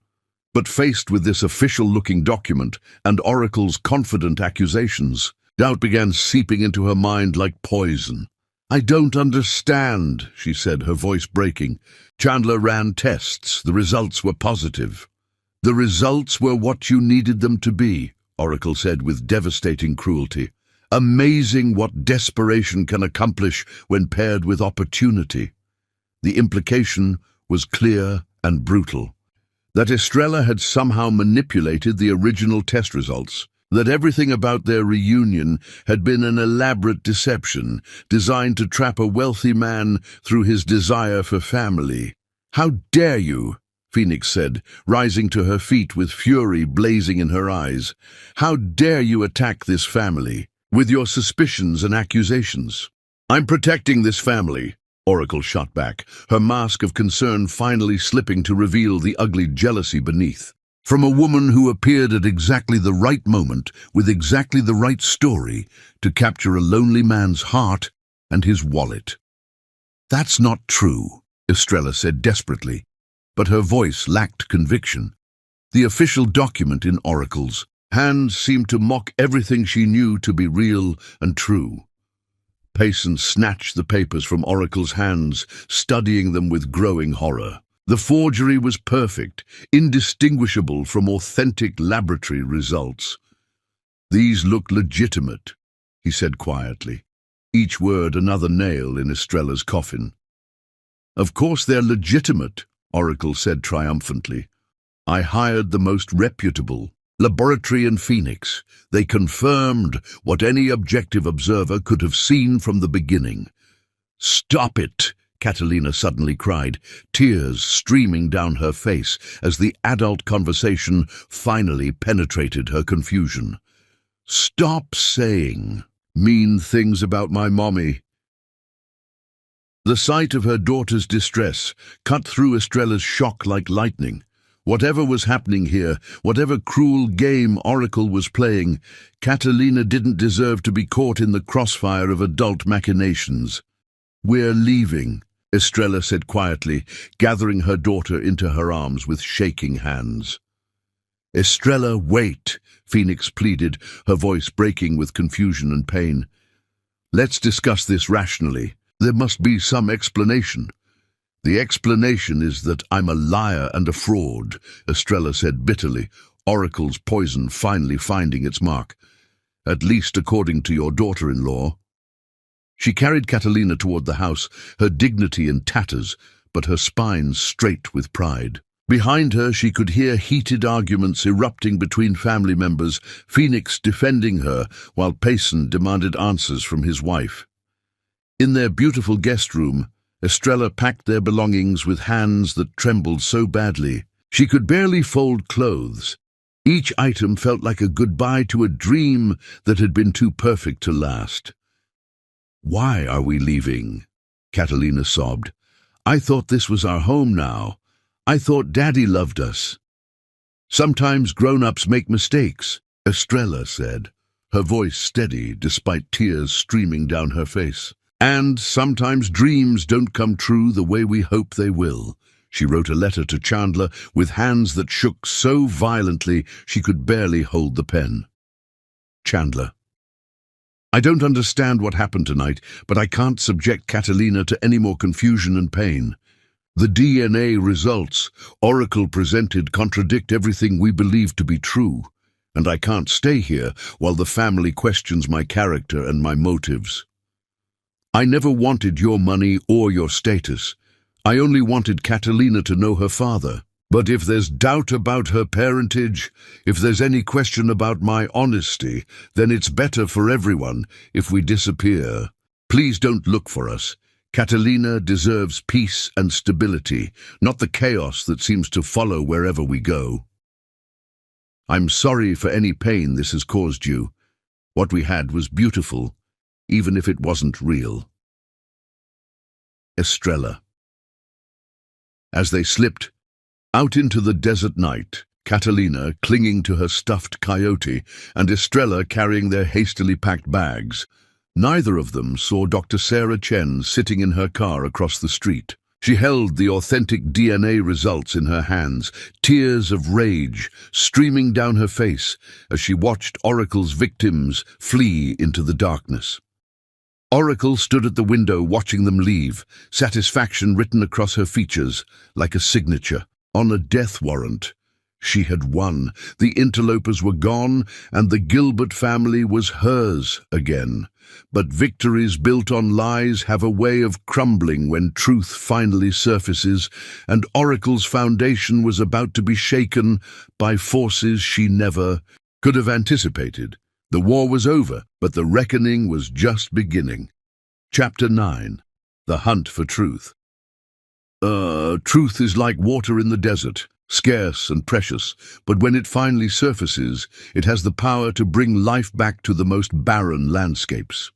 [SPEAKER 1] But faced with this official-looking document and Oracle's confident accusations, doubt began seeping into her mind like poison. "I don't understand," she said, her voice breaking. "Chandler ran tests. The results were positive." "The results were what you needed them to be," Oracle said with devastating cruelty. "Amazing what desperation can accomplish when paired with opportunity." The implication was clear and brutal. That Estrella had somehow manipulated the original test results. That everything about their reunion had been an elaborate deception designed to trap a wealthy man through his desire for family. "How dare you?" Phoenix said, rising to her feet with fury blazing in her eyes. "How dare you attack this family with your suspicions and accusations?" "I'm protecting this family," Oracle shot back, her mask of concern finally slipping to reveal the ugly jealousy beneath. "From a woman who appeared at exactly the right moment, with exactly the right story, to capture a lonely man's heart and his wallet." "That's not true," Estrella said desperately, but her voice lacked conviction. The official document in Oracle's hands seemed to mock everything she knew to be real and true. Payson snatched the papers from Oracle's hands, studying them with growing horror. The forgery was perfect, indistinguishable from authentic laboratory results. "These look legitimate," he said quietly, each word another nail in Estrella's coffin. "Of course they're legitimate," Oracle said triumphantly. "I hired the most reputable laboratory in Phoenix. They confirmed what any objective observer could have seen from the beginning." "Stop it!" Catalina suddenly cried, tears streaming down her face as the adult conversation finally penetrated her confusion. "Stop saying mean things about my mommy." The sight of her daughter's distress cut through Estrella's shock like lightning. Whatever was happening here, whatever cruel game Oracle was playing, Catalina didn't deserve to be caught in the crossfire of adult machinations. "We're leaving," Estrella said quietly, gathering her daughter into her arms with shaking hands. "Estrella, wait," Phoenix pleaded, her voice breaking with confusion and pain. "Let's discuss this rationally. There must be some explanation." The explanation is that I'm a liar and a fraud, Estrella said bitterly, Oracle's poison finally finding its mark. At least according to your daughter-in-law. She carried Catalina toward the house, her dignity in tatters, but her spine straight with pride. Behind her she could hear heated arguments erupting between family members, Phoenix defending her, while Payson demanded answers from his wife. In their beautiful guest room, Estrella packed their belongings with hands that trembled so badly. She could barely fold clothes. Each item felt like a goodbye to a dream that had been too perfect to last. "Why are we leaving?" Catalina sobbed. "I thought this was our home now. I thought Daddy loved us." "Sometimes grown-ups make mistakes," Estrella said, her voice steady despite tears streaming down her face. "And sometimes dreams don't come true the way we hope they will." She wrote a letter to Chandler with hands that shook so violently she could barely hold the pen. Chandler. I don't understand what happened tonight, but I can't subject Catalina to any more confusion and pain. The DNA results Oracle presented contradict everything we believe to be true, and I can't stay here while the family questions my character and my motives. I never wanted your money or your status. I only wanted Catalina to know her father. But if there's doubt about her parentage, if there's any question about my honesty, then it's better for everyone if we disappear. Please don't look for us. Catalina deserves peace and stability, not the chaos that seems to follow wherever we go. I'm sorry for any pain this has caused you. What we had was beautiful, even if it wasn't real. Estrella. As they slipped out into the desert night, Catalina clinging to her stuffed coyote and Estrella carrying their hastily packed bags, neither of them saw Dr. Sarah Chen sitting in her car across the street. She held the authentic DNA results in her hands, tears of rage streaming down her face as she watched Oracle's victims flee into the darkness. Oracle stood at the window watching them leave, satisfaction written across her features like a signature on a death warrant. She had won. The interlopers were gone, and the Gilbert family was hers again. But victories built on lies have a way of crumbling when truth finally surfaces, and Oracle's foundation was about to be shaken by forces she never could have anticipated. The war was over, but the reckoning was just beginning. Chapter 9. The Hunt for Truth. Truth is like water in the desert, scarce and precious, but when it finally surfaces, it has the power to bring life back to the most barren landscapes.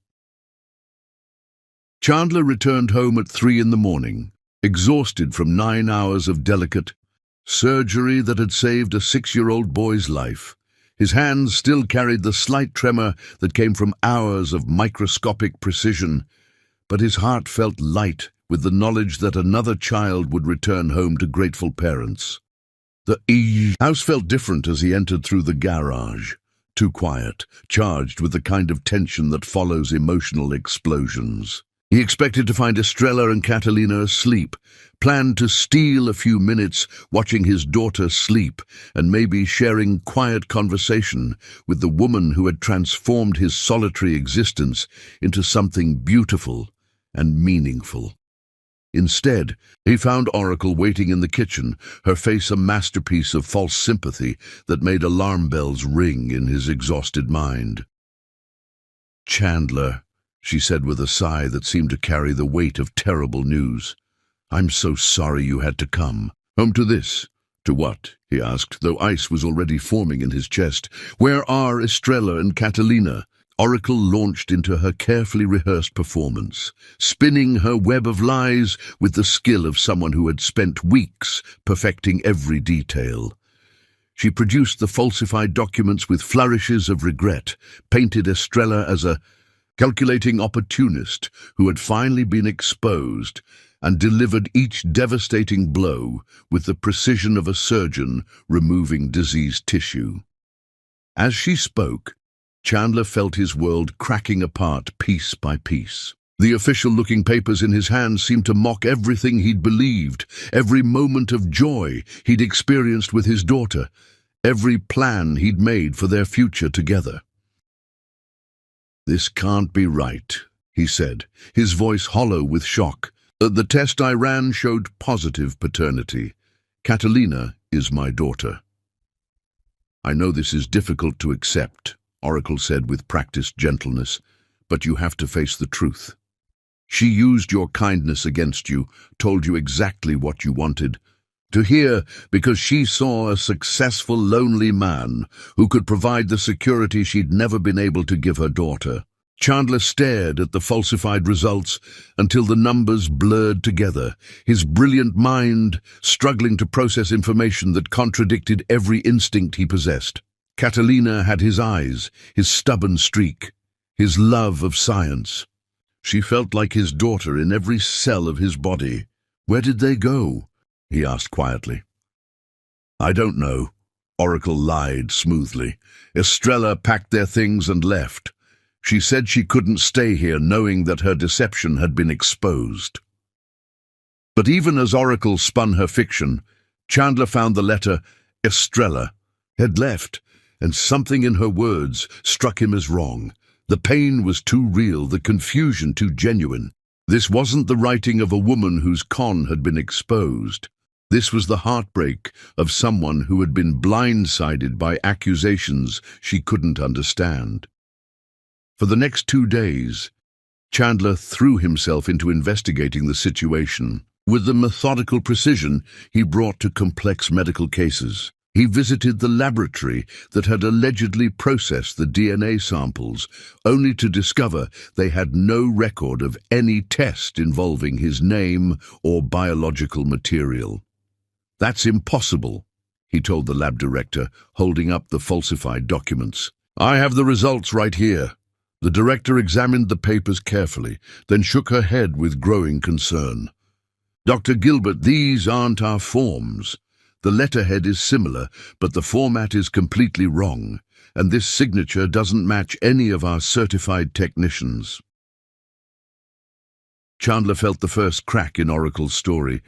[SPEAKER 1] Chandler returned home at 3 in the morning, exhausted from 9 hours of delicate surgery that had saved a 6-year-old boy's life. His hands still carried the slight tremor that came from hours of microscopic precision, but his heart felt light with the knowledge that another child would return home to grateful parents. The house felt different as he entered through the garage. Too quiet, charged with the kind of tension that follows emotional explosions. He expected to find Estrella and Catalina asleep, planned to steal a few minutes watching his daughter sleep and maybe sharing quiet conversation with the woman who had transformed his solitary existence into something beautiful and meaningful. Instead, he found Oracle waiting in the kitchen, her face a masterpiece of false sympathy that made alarm bells ring in his exhausted mind. "Chandler," she said with a sigh that seemed to carry the weight of terrible news. "I'm so sorry you had to come." "Home to this?" "To what?" he asked, though ice was already forming in his chest. "Where are Estrella and Catalina?" Oracle launched into her carefully rehearsed performance, spinning her web of lies with the skill of someone who had spent weeks perfecting every detail. She produced the falsified documents with flourishes of regret, painted Estrella as a calculating opportunist who had finally been exposed, and delivered each devastating blow with the precision of a surgeon removing diseased tissue. As she spoke, Chandler felt his world cracking apart piece by piece. The official-looking papers in his hands seemed to mock everything he'd believed, every moment of joy he'd experienced with his daughter, every plan he'd made for their future together. "This can't be right," he said, his voice hollow with shock. "The test I ran showed positive paternity. Catalina is my daughter." "I know this is difficult to accept," Oracle said with practiced gentleness, "but you have to face the truth. She used your kindness against you, told you exactly what you wanted to hear, because she saw a successful, lonely man who could provide the security she'd never been able to give her daughter." Chandler stared at the falsified results until the numbers blurred together, his brilliant mind struggling to process information that contradicted every instinct he possessed. Catalina had his eyes, his stubborn streak, his love of science. She felt like his daughter in every cell of his body. "Where did they go?" he asked quietly. "I don't know," Oracle lied smoothly. "Estrella packed their things and left. She said she couldn't stay here knowing that her deception had been exposed." But even as Oracle spun her fiction, Chandler found the letter "Estrella" had left, and something in her words struck him as wrong. The pain was too real, the confusion too genuine. This wasn't the writing of a woman whose con had been exposed. This was the heartbreak of someone who had been blindsided by accusations she couldn't understand. For the next 2 days, Chandler threw himself into investigating the situation. With the methodical precision he brought to complex medical cases, he visited the laboratory that had allegedly processed the DNA samples, only to discover they had no record of any test involving his name or biological material. "That's impossible," he told the lab director, holding up the falsified documents. "I have the results right here." The director examined the papers carefully, then shook her head with growing concern. "Dr. Gilbert, these aren't our forms. The letterhead is similar, but the format is completely wrong, and this signature doesn't match any of our certified technicians." Chandler felt the first crack in Oracle's story,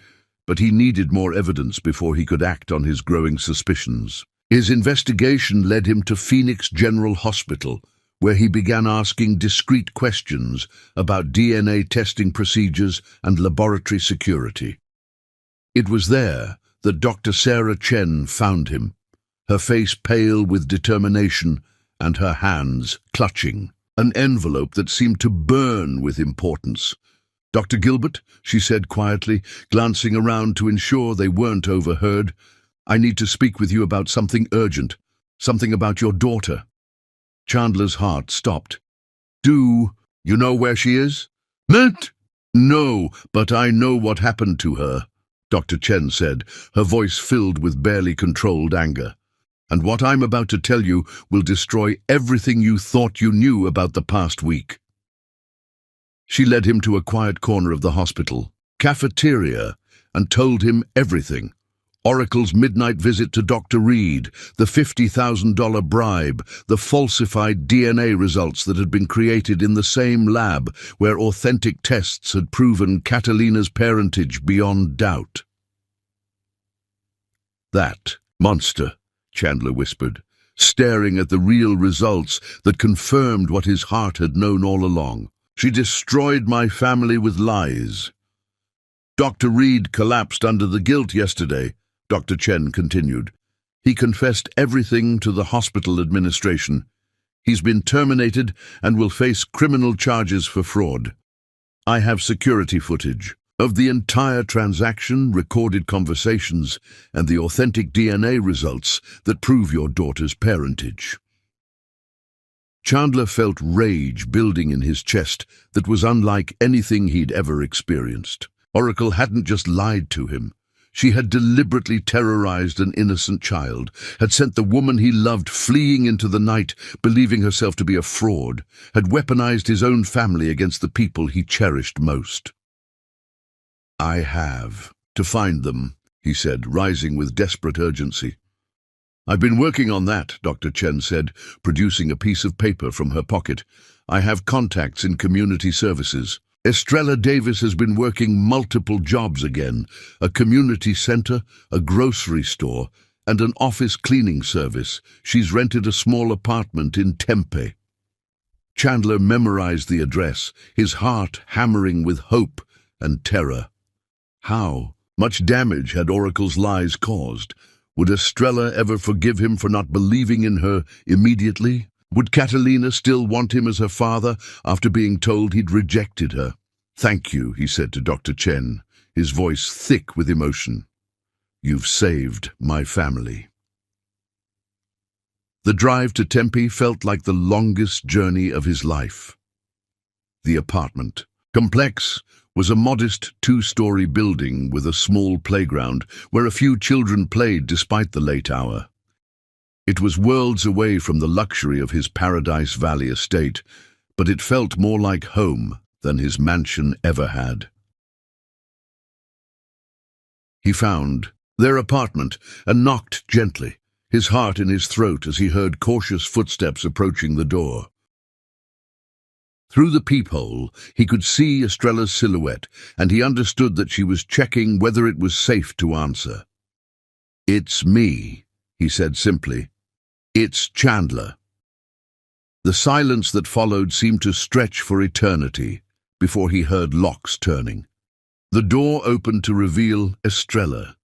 [SPEAKER 1] but he needed more evidence before he could act on his growing suspicions. His investigation led him to Phoenix General Hospital, where he began asking discreet questions about DNA testing procedures and laboratory security. It was there that Dr. Sarah Chen found him, her face pale with determination and her hands clutching an envelope that seemed to burn with importance. "Dr. Gilbert," she said quietly, glancing around to ensure they weren't overheard, "I need to speak with you about something urgent, something about your daughter." Chandler's heart stopped. "Do you know where she is?" "Matt?" "No, but I know what happened to her," Dr. Chen said, her voice filled with barely controlled anger. "And what I'm about to tell you will destroy everything you thought you knew about the past week." She led him to a quiet corner of the hospital cafeteria and told him everything. Oracle's midnight visit to Dr. Reed, the $50,000 bribe, the falsified DNA results that had been created in the same lab where authentic tests had proven Catalina's parentage beyond doubt. "That monster," Chandler whispered, staring at the real results that confirmed what his heart had known all along. "She destroyed my family with lies." "Dr. Reed collapsed under the guilt yesterday," Dr. Chen continued. "He confessed everything to the hospital administration. He's been terminated and will face criminal charges for fraud. I have security footage of the entire transaction, recorded conversations, and the authentic DNA results that prove your daughter's parentage." Chandler felt rage building in his chest that was unlike anything he'd ever experienced. Oracle hadn't just lied to him. She had deliberately terrorized an innocent child, had sent the woman he loved fleeing into the night, believing herself to be a fraud, had weaponized his own family against the people he cherished most. "I have to find them," he said, rising with desperate urgency. "I've been working on that," Dr. Chen said, producing a piece of paper from her pocket. "I have contacts in community services. Estrella Davis has been working multiple jobs again, a community center, a grocery store, and an office cleaning service. She's rented a small apartment in Tempe. Chandler memorized the address, his heart hammering with hope and terror. How much damage had Oracle's lies caused? Would Estrella ever forgive him for not believing in her immediately? Would Catalina still want him as her father after being told he'd rejected her? "Thank you," he said to Dr. Chen, his voice thick with emotion. "You've saved my family." The drive to Tempe felt like the longest journey of his life. The apartment complex was a modest two-story building with a small playground where a few children played despite the late hour. It was worlds away from the luxury of his Paradise Valley estate, but it felt more like home than his mansion ever had. He found their apartment and knocked gently, his heart in his throat as he heard cautious footsteps approaching the door. Through the peephole, he could see Estrella's silhouette, and he understood that she was checking whether it was safe to answer. "It's me," he said simply. "It's Chandler." The silence that followed seemed to stretch for eternity before he heard locks turning. The door opened to reveal Estrella,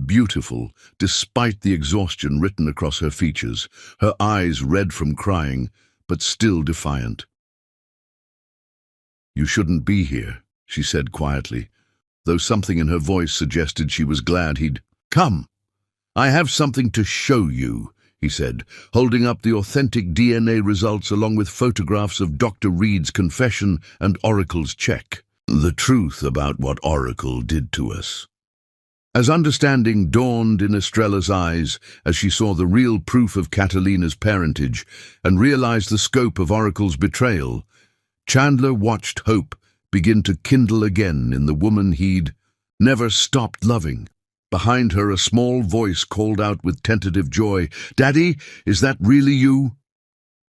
[SPEAKER 1] beautiful despite the exhaustion written across her features, her eyes red from crying, but still defiant. "You shouldn't be here," she said quietly, though something in her voice suggested she was glad he'd come. "I have something to show you," he said, holding up the authentic DNA results along with photographs of Dr. Reed's confession and Oracle's check. The truth about what Oracle did to us. As understanding dawned in Estrella's eyes as she saw the real proof of Catalina's parentage and realized the scope of Oracle's betrayal, Chandler watched hope begin to kindle again in the woman he'd never stopped loving. Behind her, a small voice called out with tentative joy, "Daddy, is that really you?"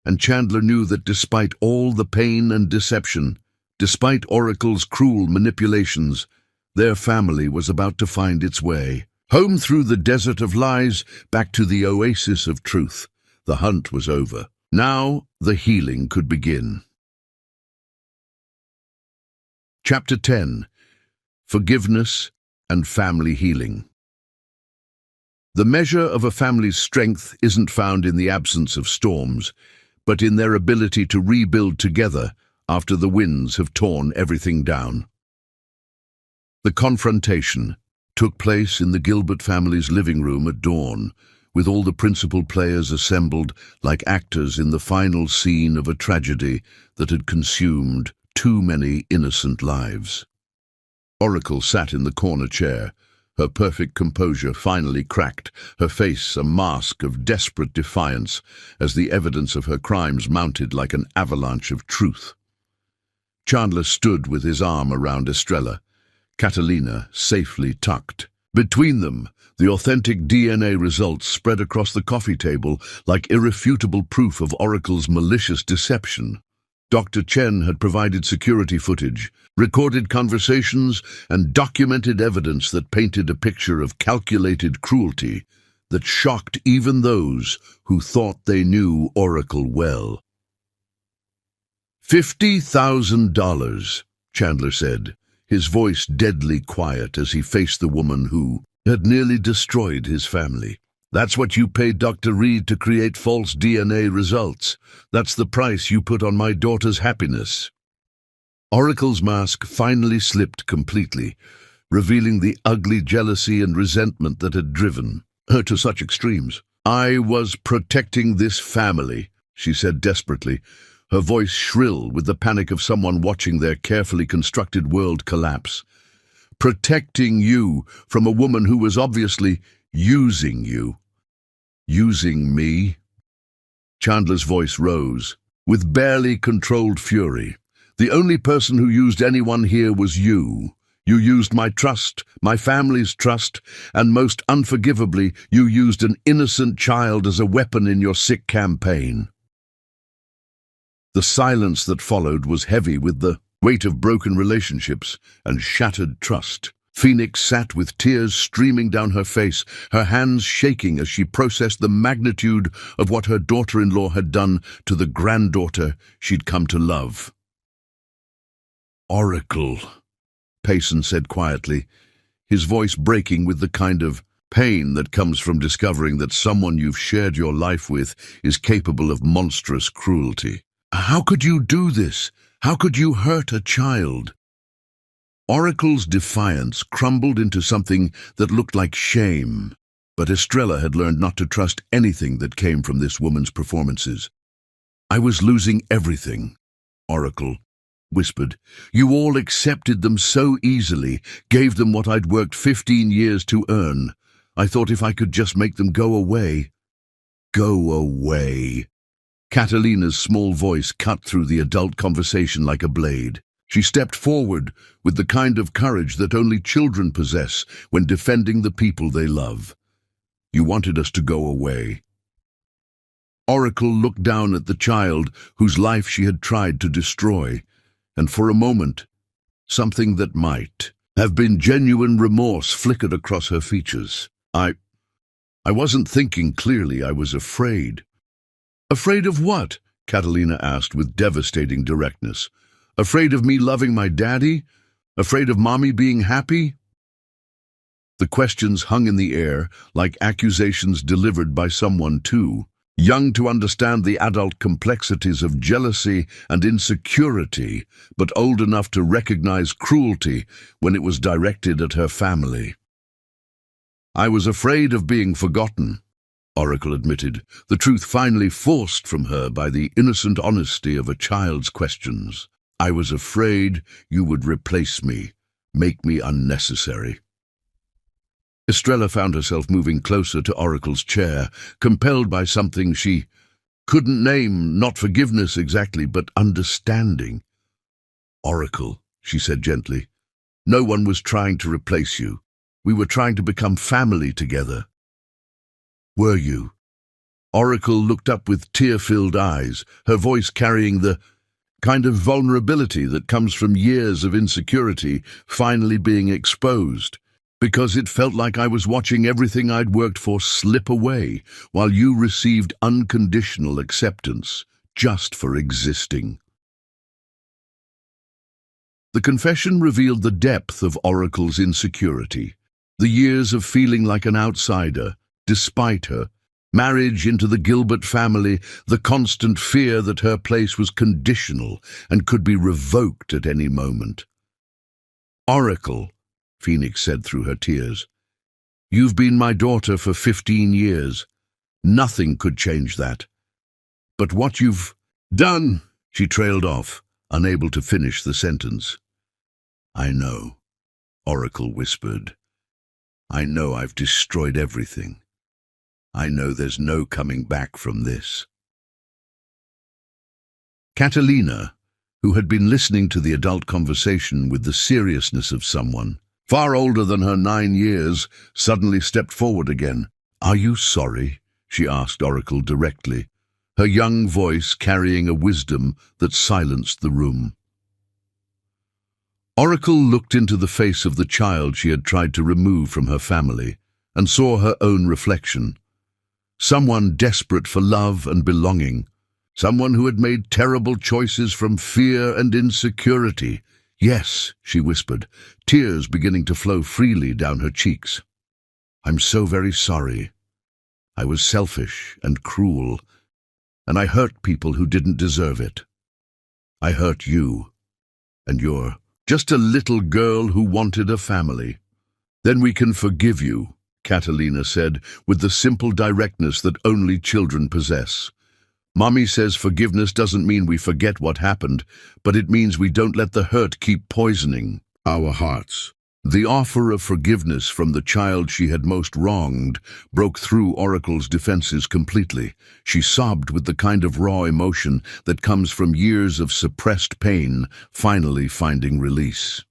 [SPEAKER 1] And Chandler knew that despite all the pain and deception, despite Oracle's cruel manipulations, their family was about to find its way. Home through the desert of lies, back to the oasis of truth. The hunt was over. Now the healing could begin. Chapter 10. Forgiveness and Family Healing. The measure of a family's strength isn't found in the absence of storms, but in their ability to rebuild together after the winds have torn everything down. The confrontation took place in the Gilbert family's living room at dawn, with all the principal players assembled like actors in the final scene of a tragedy that had consumed too many innocent lives. Oracle sat in the corner chair, her perfect composure finally cracked, her face a mask of desperate defiance as the evidence of her crimes mounted like an avalanche of truth. Chandler stood with his arm around Estrella, Catalina safely tucked. Between them, the authentic DNA results spread across the coffee table like irrefutable proof of Oracle's malicious deception. Dr. Chen had provided security footage, recorded conversations, and documented evidence that painted a picture of calculated cruelty that shocked even those who thought they knew Oracle well. $50,000, Chandler said, his voice deadly quiet as he faced the woman who had nearly destroyed his family. "That's what you paid Dr. Reed to create false DNA results. That's the price you put on my daughter's happiness." Oracle's mask finally slipped completely, revealing the ugly jealousy and resentment that had driven her to such extremes. "I was protecting this family," she said desperately, her voice shrill with the panic of someone watching their carefully constructed world collapse. "Protecting you from a woman who was obviously using you." "Using me?" Chandler's voice rose, with barely controlled fury. "The only person who used anyone here was you. You used my trust, my family's trust, and most unforgivably, you used an innocent child as a weapon in your sick campaign." The silence that followed was heavy with the weight of broken relationships and shattered trust. Phoenix sat with tears streaming down her face, her hands shaking as she processed the magnitude of what her daughter-in-law had done to the granddaughter she'd come to love. "Oracle," Payson said quietly, his voice breaking with the kind of pain that comes from discovering that someone you've shared your life with is capable of monstrous cruelty. "How could you do this? How could you hurt a child?" Oracle's defiance crumbled into something that looked like shame, but Estrella had learned not to trust anything that came from this woman's performances. "I was losing everything," Oracle whispered. "You all accepted them so easily, gave them what I'd worked 15 years to earn. I thought if I could just make them go away." "Go away." Catalina's small voice cut through the adult conversation like a blade. She stepped forward with the kind of courage that only children possess when defending the people they love. "You wanted us to go away." Oracle looked down at the child whose life she had tried to destroy, and for a moment, something that might have been genuine remorse flickered across her features. I wasn't thinking clearly. I was afraid." "Afraid of what?" Catalina asked with devastating directness. "Afraid of me loving my daddy? Afraid of Mommy being happy?" The questions hung in the air like accusations delivered by someone too young to understand the adult complexities of jealousy and insecurity, but old enough to recognize cruelty when it was directed at her family. "I was afraid of being forgotten," Oracle admitted, the truth finally forced from her by the innocent honesty of a child's questions. "I was afraid you would replace me, make me unnecessary." Estrella found herself moving closer to Oracle's chair, compelled by something she couldn't name, not forgiveness exactly, but understanding. "Oracle," she said gently, "no one was trying to replace you. We were trying to become family together." "Were you?" Oracle looked up with tear-filled eyes, her voice carrying the kind of vulnerability that comes from years of insecurity finally being exposed. "Because it felt like I was watching everything I'd worked for slip away, while you received unconditional acceptance, just for existing." The confession revealed the depth of Oracle's insecurity, the years of feeling like an outsider, despite her marriage into the Gilbert family, the constant fear that her place was conditional and could be revoked at any moment. "Oracle," Phoenix said through her tears, "you've been my daughter for 15 years. Nothing could change that. But what you've done," she trailed off, unable to finish the sentence. "I know," Oracle whispered. "I know I've destroyed everything. I know there's no coming back from this." Catalina, who had been listening to the adult conversation with the seriousness of someone far older than her 9 years, suddenly stepped forward again. "Are you sorry?" she asked Oracle directly, her young voice carrying a wisdom that silenced the room. Oracle looked into the face of the child she had tried to remove from her family and saw her own reflection. Someone desperate for love and belonging, someone who had made terrible choices from fear and insecurity. "Yes," she whispered, tears beginning to flow freely down her cheeks. "I'm so very sorry. I was selfish and cruel, and I hurt people who didn't deserve it. I hurt you, and you're just a little girl who wanted a family." "Then we can forgive you," Catalina said, with the simple directness that only children possess. "Mommy says forgiveness doesn't mean we forget what happened, but it means we don't let the hurt keep poisoning our hearts." The offer of forgiveness from the child she had most wronged broke through Oracle's defenses completely. She sobbed with the kind of raw emotion that comes from years of suppressed pain finally finding release.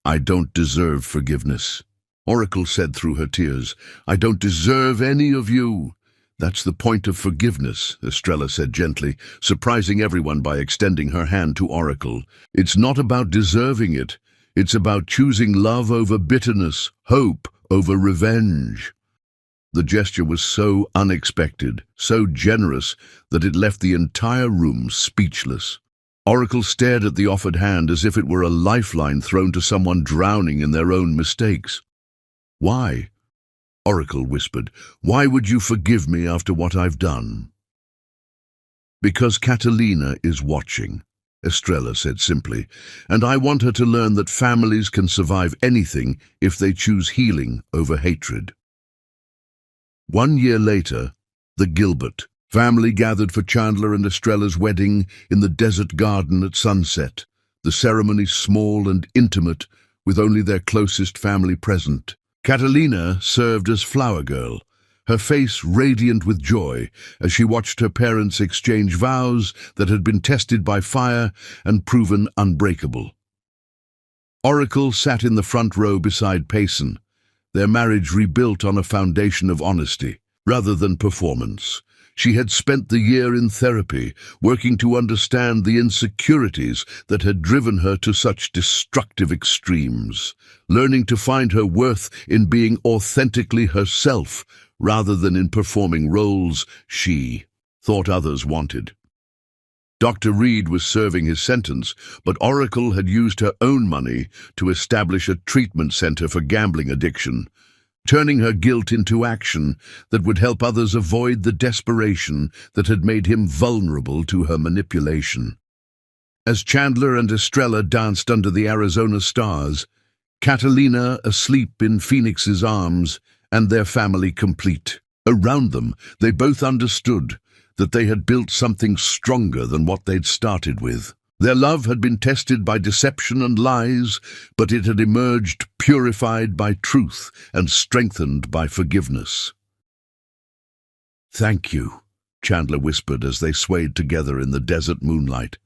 [SPEAKER 1] "I don't deserve forgiveness," Oracle said through her tears. "I don't deserve any of you. That's the point of forgiveness, Estrella said gently, surprising everyone by extending her hand to Oracle. It's not about deserving it. It's about choosing love over bitterness, hope over revenge. The gesture was so unexpected, so generous, that it left the entire room speechless. Oracle stared at the offered hand as if it were a lifeline thrown to someone drowning in their own mistakes. "Why?" Oracle whispered. "Why would you forgive me after what I've done?" "Because Catalina is watching," Estrella said simply, "and I want her to learn that families can survive anything if they choose healing over hatred." 1 year later, the Gilbert family gathered for Chandler and Estrella's wedding in the desert garden at sunset, the ceremony small and intimate, with only their closest family present. Catalina served as flower girl, her face radiant with joy as she watched her parents exchange vows that had been tested by fire and proven unbreakable. Oracle sat in the front row beside Payson, their marriage rebuilt on a foundation of honesty rather than performance. She had spent the year in therapy, working to understand the insecurities that had driven her to such destructive extremes, learning to find her worth in being authentically herself rather than in performing roles she thought others wanted. Dr. Reed was serving his sentence, but Oracle had used her own money to establish a treatment center for gambling addiction, turning her guilt into action that would help others avoid the desperation that had made him vulnerable to her manipulation. As Chandler and Estrella danced under the Arizona stars, Catalina asleep in Phoenix's arms, and their family complete. Around them, they both understood that they had built something stronger than what they'd started with. Their love had been tested by deception and lies, but it had emerged purified by truth and strengthened by forgiveness. "Thank you," Chandler whispered as they swayed together in the desert moonlight,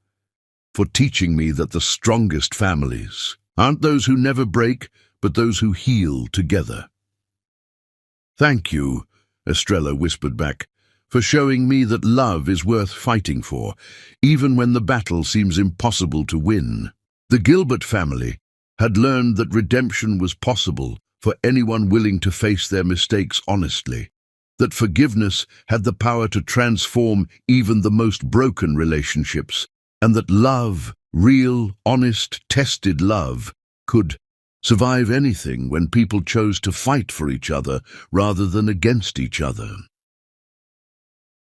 [SPEAKER 1] "for teaching me that the strongest families aren't those who never break, but those who heal together." "Thank you," Estrella whispered back, "for showing me that love is worth fighting for, even when the battle seems impossible to win." The Gilbert family had learned that redemption was possible for anyone willing to face their mistakes honestly, that forgiveness had the power to transform even the most broken relationships, and that love, real, honest, tested love, could survive anything when people chose to fight for each other rather than against each other.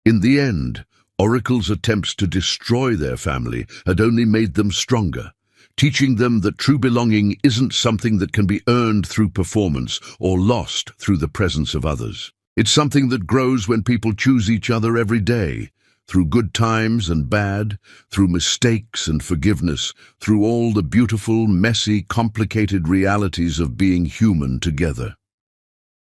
[SPEAKER 1] In the end, Oracle's attempts to destroy their family had only made them stronger, teaching them that true belonging isn't something that can be earned through performance or lost through the presence of others. It's something that grows when people choose each other every day, through good times and bad, through mistakes and forgiveness, through all the beautiful, messy, complicated realities of being human together.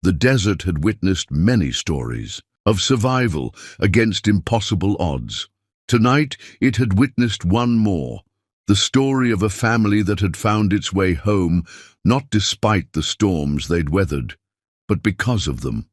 [SPEAKER 1] The desert had witnessed many stories of survival against impossible odds. Tonight, it had witnessed one more, the story of a family that had found its way home, not despite the storms they'd weathered, but because of them.